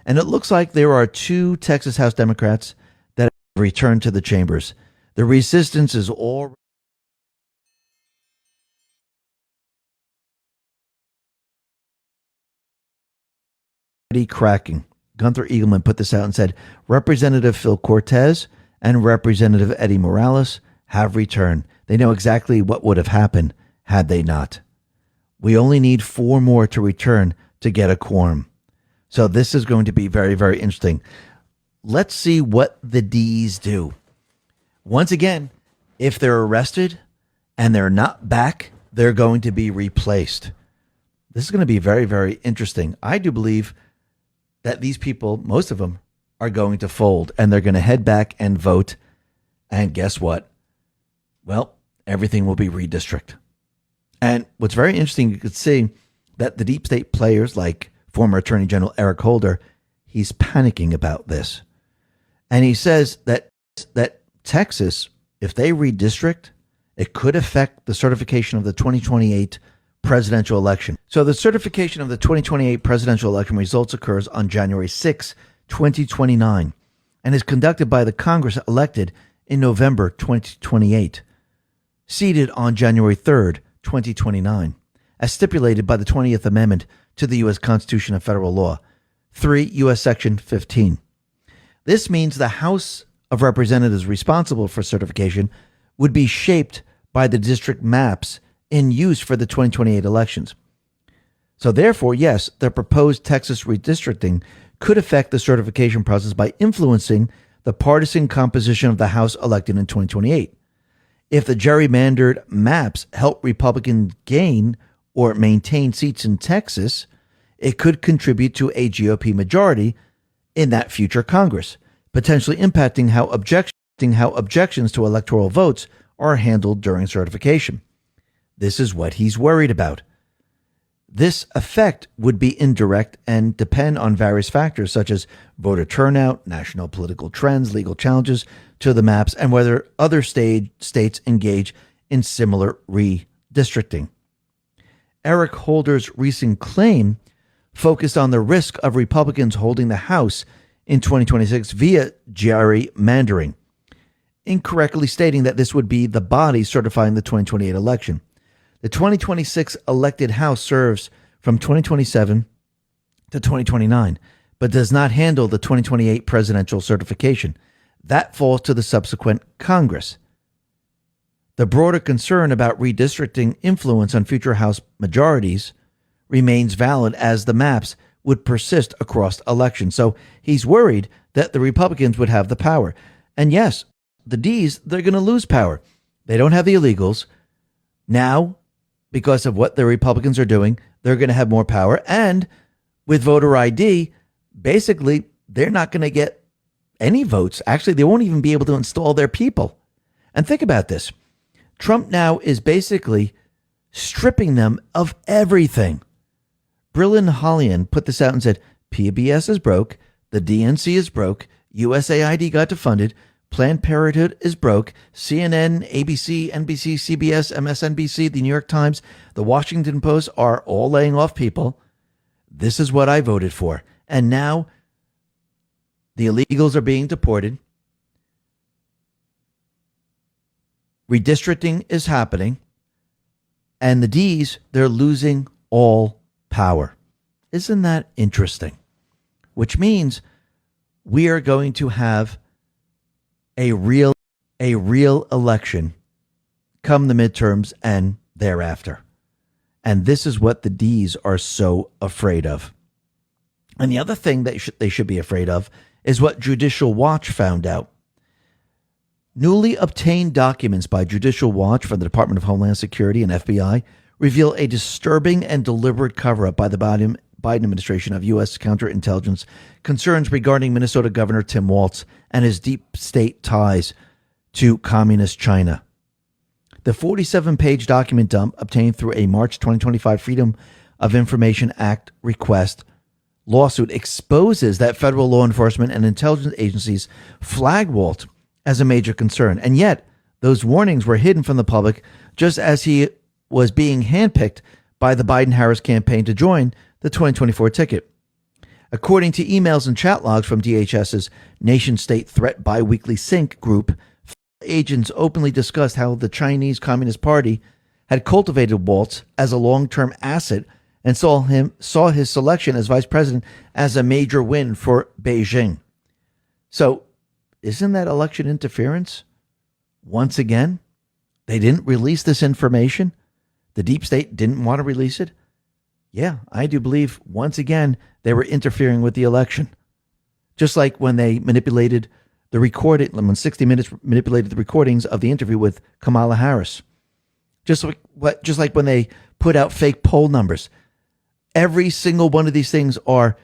And it looks like there are 2 Texas House Democrats that have returned to the chambers. The resistance is already cracking. Gunther Eagleman put this out and said, Representative Phil Cortez and Representative Eddie Morales have returned. They know exactly what would have happened had they not. We only need 4 more to return to get a quorum. So this is going to be very, very interesting. Let's see what the D's do. Once again, if they're arrested and they're not back, they're going to be replaced. This is going to be very, very interesting. I do believe that these people, most of them, are going to fold and they're going to head back and vote. And guess what? Well, everything will be redistricted. And what's very interesting, you could see that the deep state players like former Attorney General Eric Holder, he's panicking about this. And he says that Texas, if they redistrict, it could affect the certification of the 2028 presidential election. So the certification of the 2028 presidential election results occurs on January 6, 2029, and is conducted by the Congress elected in November 2028, seated on January 3rd, 2029, as stipulated by the 20th Amendment to the U.S. Constitution and Federal Law, 3 U.S. Section 15. This means the House of Representatives responsible for certification would be shaped by the district maps in use for the 2028 elections. So therefore, yes, the proposed Texas redistricting could affect the certification process by influencing the partisan composition of the House elected in 2028. If the gerrymandered maps help Republicans gain or maintain seats in Texas, it could contribute to a GOP majority in that future Congress, potentially impacting how objections to electoral votes are handled during certification. This is what he's worried about. This effect would be indirect and depend on various factors such as voter turnout, national political trends, legal challenges to the maps, and whether other states engage in similar redistricting. Eric Holder's recent claim focused on the risk of Republicans holding the House in 2026 via gerrymandering, incorrectly stating that this would be the body certifying the 2028 election. The 2026 elected House serves from 2027 to 2029, but does not handle the 2028 presidential certification. That falls to the subsequent Congress. The broader concern about redistricting influence on future House majorities remains valid as the maps would persist across elections. So he's worried that the Republicans would have the power. And yes, the Ds, they're going to lose power. They don't have the illegals. Now, because of what the Republicans are doing, they're going to have more power. And with voter ID, basically, they're not going to get any votes. Actually, they won't even be able to install their people. And think about this. Trump now is basically stripping them of everything. Brilliant Hollian put this out and said, PBS is broke, the DNC is broke, USAID got defunded, Planned Parenthood is broke, CNN, ABC, NBC, CBS, MSNBC, the New York Times, the Washington Post are all laying off people. This is what I voted for. And now the illegals are being deported. Redistricting is happening. And the Ds, they're losing all power. Isn't that interesting? Which means we are going to have a real election come the midterms and thereafter. And this is what the Ds are so afraid of. And the other thing that they should be afraid of is what Judicial Watch found out. Newly obtained documents by Judicial Watch from the Department of Homeland Security and FBI reveal a disturbing and deliberate cover-up by the Biden administration of U.S. counterintelligence concerns regarding Minnesota Governor Tim Walz and his deep state ties to communist China. The 47-page document dump obtained through a March 2025 Freedom of Information Act request lawsuit exposes that federal law enforcement and intelligence agencies flag Walt as a major concern. And yet, those warnings were hidden from the public just as he was being handpicked by the Biden-Harris campaign to join the 2024 ticket. According to emails and chat logs from DHS's Nation-State Threat Biweekly Sync group, agents openly discussed how the Chinese Communist Party had cultivated Waltz as a long-term asset and saw his selection as vice president as a major win for Beijing. So, isn't that election interference? Once again, they didn't release this information. The deep state didn't want to release it. Yeah, I do believe once again they were interfering with the election. Just like when they manipulated the recording, when 60 Minutes manipulated the recordings of the interview with Kamala Harris. Just like when they put out fake poll numbers. Every single one of these things are